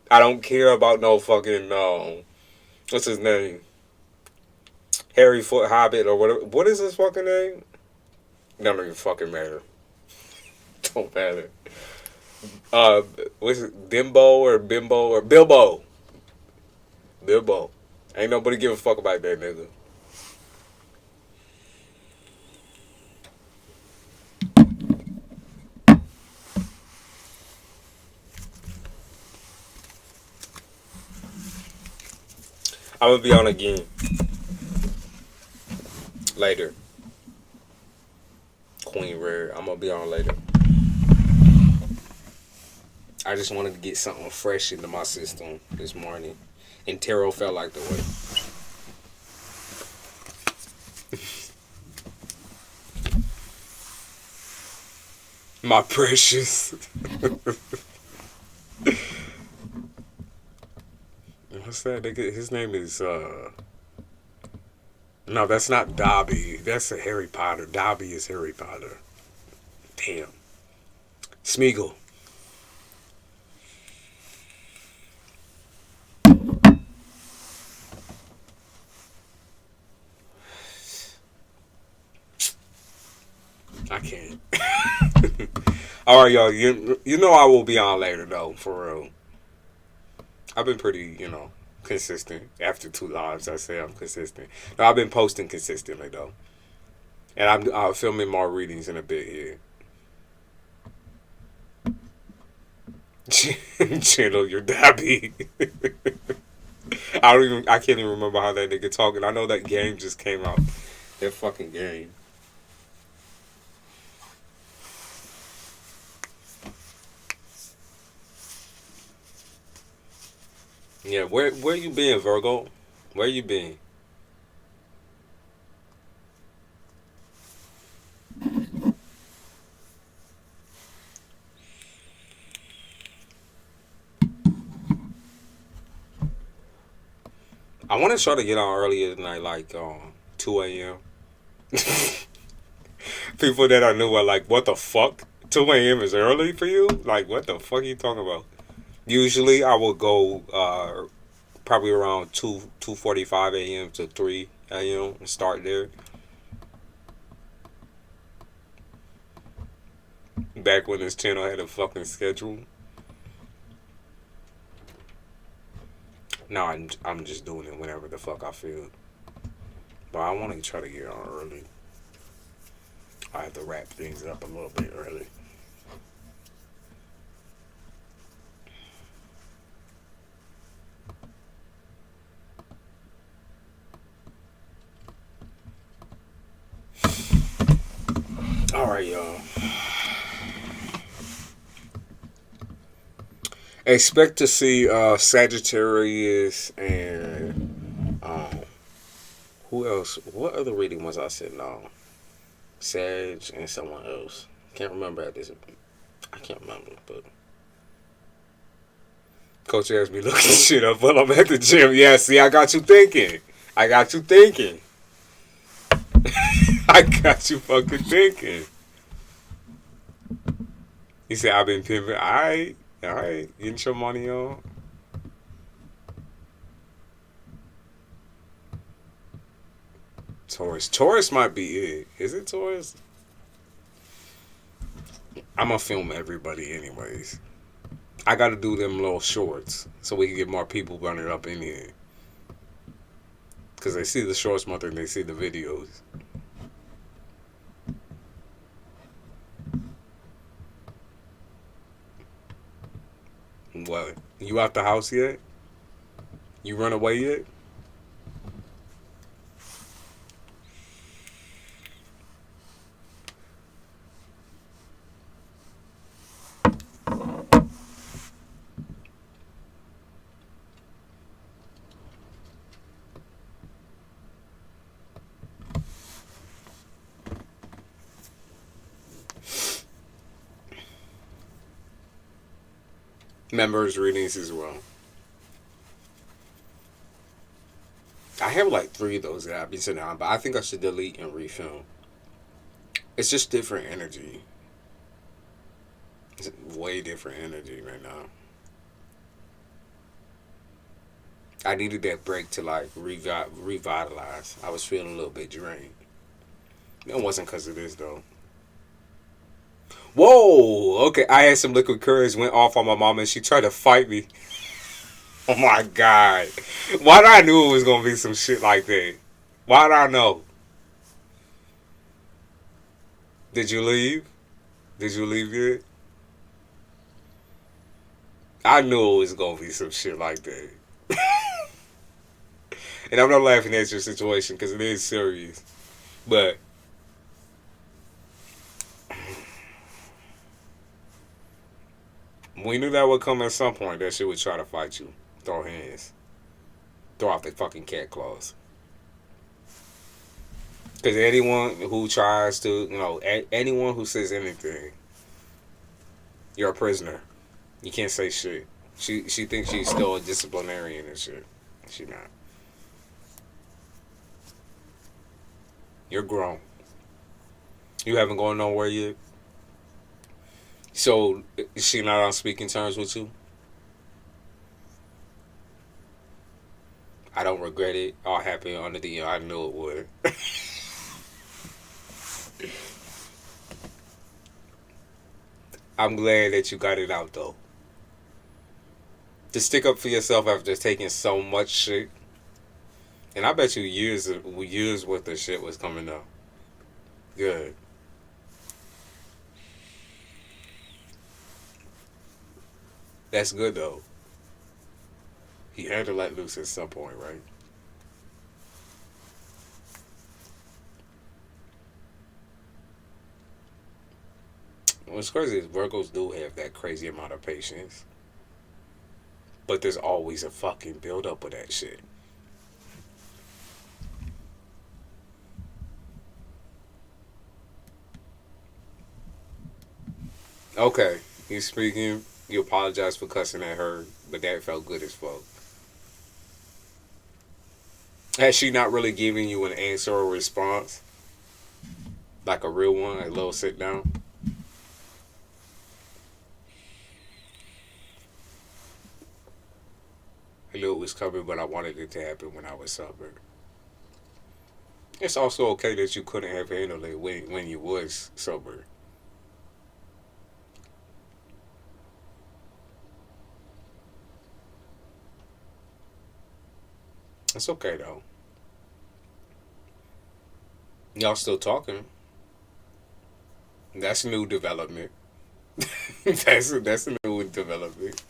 I don't care about no fucking what's his name? Harry Foot Hobbit or whatever. What is his fucking name? Don't even fucking matter. Don't matter. What's it? Bimbo or Bilbo? Bilbo. Ain't nobody give a fuck about that nigga. I'm gonna be on again later. Queen Rare. I'm gonna be on later. I just wanted to get something fresh into my system this morning, and tarot felt like the way. My precious. What's that nigga? His name is no, that's not Dobby. That's a Harry Potter. Dobby is Harry Potter. Damn. Smeagol. I can't. All right, y'all. You know I will be on later though, for real. I've been pretty, consistent. After 2 lives, I say I'm consistent. No, I've been posting consistently though, and I'm filming more readings in a bit here. Channel your Dabby. I can't even remember how that nigga talking. I know that game just came out. That fucking game. Yeah, where you been, Virgo? Where you been? I want to try to get on earlier tonight, like 2 a.m. People that I knew are like, what the fuck? 2 a.m. is early for you? Like, what the fuck are you talking about? Usually I will go probably around 2:45 a.m. to 3 a.m. and start there. Back when this channel had a fucking schedule. Now I'm just doing it whenever the fuck I feel. But I want to try to get on early. I have to wrap things up a little bit early. All right, y'all. Expect to see Sagittarius and who else? What other reading was I sitting on? Sag and someone else. Can't remember at this. I can't remember, but Coach asked me looking shit up while I'm at the gym. Yeah, see, I got you thinking. I got you thinking. I got you fucking thinking. He said, I've been pimping. Alright, getting your money on. Taurus. Taurus might be it. Is it Taurus? I'm gonna film everybody anyways. I gotta do them little shorts so we can get more people running up in here. Because they see the shorts more than they see the videos. What? You out the house yet? You run away yet? Members readings as well. I have like 3 of those that I've been sitting on, but I think I should delete and refilm. It's just different energy. It's way different energy right now. I needed that break to like revitalize. I was feeling a little bit drained. It wasn't because of this though. Whoa! Okay, I had some liquid courage, went off on my mom, and she tried to fight me. Oh my god! Why did I knew it was gonna be some shit like that? Why did I know? Did you leave? Did you leave yet? I knew it was gonna be some shit like that. And I'm not laughing at your situation because it is serious. But we knew that would come at some point. That shit would try to fight you. Throw hands. Throw out the fucking cat claws. Because anyone who tries to, anyone who says anything, you're a prisoner. You can't say shit. She thinks she's still a disciplinarian and shit. She not. You're grown. You haven't gone nowhere yet. So, is she not on speaking terms with you? I don't regret it. All happened under the I knew it would. I'm glad that you got it out though. To stick up for yourself after taking so much shit. And I bet you years worth of shit was coming up. Good. That's good though. He had to let loose at some point, right? What's crazy is Virgos do have that crazy amount of patience. But there's always a fucking build up of that shit. Okay, he's speaking. You apologize for cussing at her, but that felt good as fuck. Has she not really given you an answer or response? Like a real one, a little sit down? I knew it was coming, but I wanted it to happen when I was sober. It's also okay that you couldn't have handled it when you was sober. It's okay though. Y'all still talking. That's a new development. that's a new development.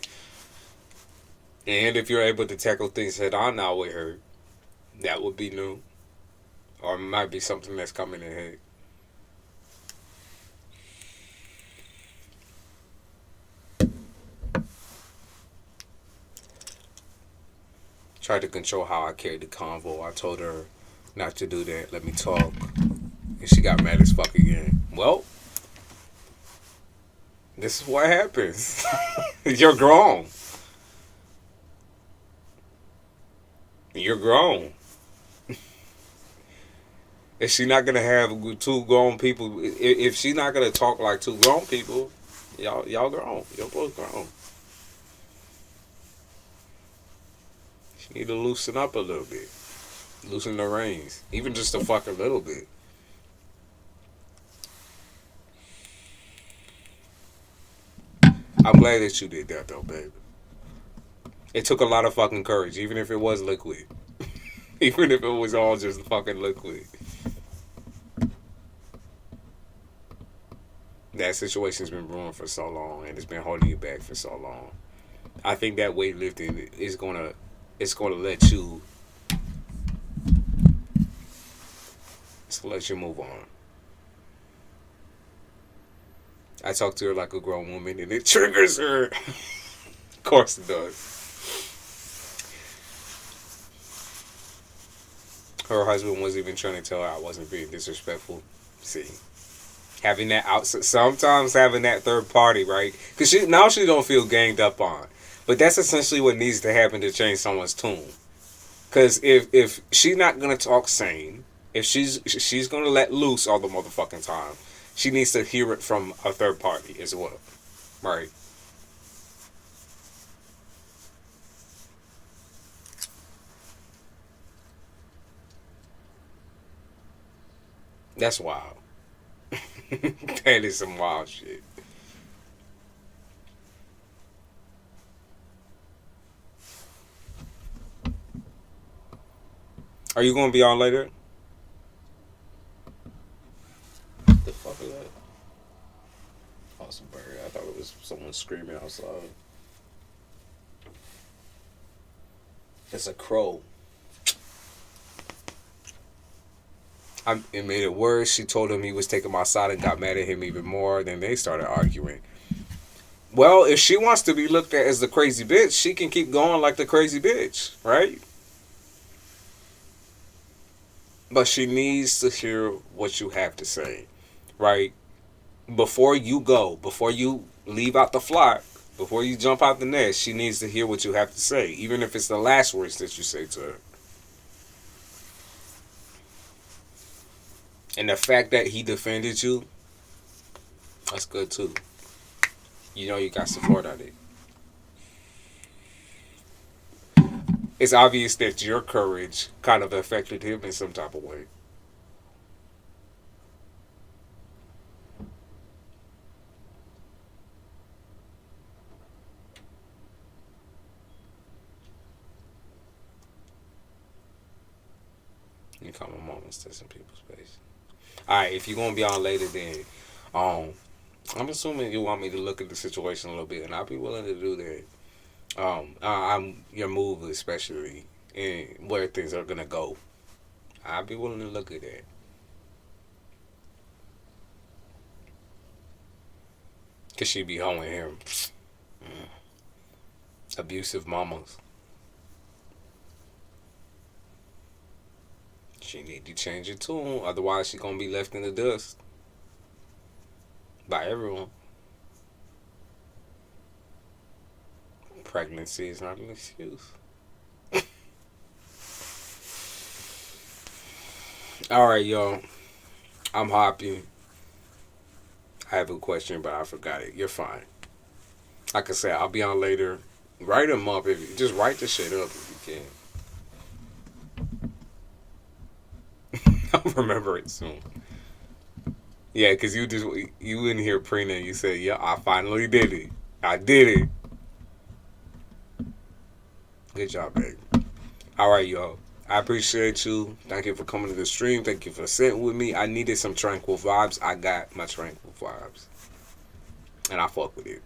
And if you're able to tackle things head on now with her, that would be new. Or it might be something that's coming ahead. Tried to control how I carried the convo. I told her not to do that. Let me talk. And she got mad as fuck again. Well, this is what happens. You're grown. You're grown. If she's not gonna have 2 grown people, if she's not gonna talk like 2 grown people, y'all grown. Y'all both grown. She need to loosen up a little bit, loosen the reins, even just a fucking little bit. I'm glad that you did that though, baby. It took a lot of fucking courage, even if it was liquid. Even if it was all just fucking liquid. That situation's been brewing for so long, and it's been holding you back for so long. I think that weightlifting is gonna it's going to let you. It's going to let you move on. I talk to her like a grown woman, and it triggers her. Of course it does. Her husband wasn't even trying to tell her I wasn't being disrespectful. See, having that outside, sometimes having that third party, right? Because now she don't feel ganged up on. But that's essentially what needs to happen to change someone's tune. Because if she's not gonna talk sane, if she's gonna let loose all the motherfucking time, she needs to hear it from a third party as well, right? That's wild. That is some wild shit. Are you gonna be on later? The fuck is that? Oh, it's a bird. I thought it was someone screaming outside. It's a crow. It made it worse. She told him he was taking my side and got mad at him even more. Then they started arguing. Well, if she wants to be looked at as the crazy bitch, she can keep going like the crazy bitch, right? But she needs to hear what you have to say, right? Before you go, before you leave out the flock, before you jump out the nest, she needs to hear what you have to say, even if it's the last words that you say to her. And the fact that he defended you, that's good too. You know you got support on it. It's obvious that your courage kind of affected him in some type of way. You come a moments to some people's face. Alright, if you're gonna be on later, then I'm assuming you want me to look at the situation a little bit, and I'll be willing to do that. I'm your move, especially and where things are gonna go. I'll be willing to look at that. Cause she be hoeing him. Abusive mamas. She need to change her tune, otherwise she gonna be left in the dust by everyone. Pregnancy is not an excuse. All right, y'all. I'm happy. I have a question, but I forgot it. You're fine. Like I said, I'll be on later. Write them up if you just write the shit up if you can. I'll remember it soon. Yeah, because you in here preening. You said, "Yeah, I finally did it. I did it." Good job, babe. All right, y'all. I appreciate you. Thank you for coming to the stream. Thank you for sitting with me. I needed some tranquil vibes. I got my tranquil vibes. And I fuck with it.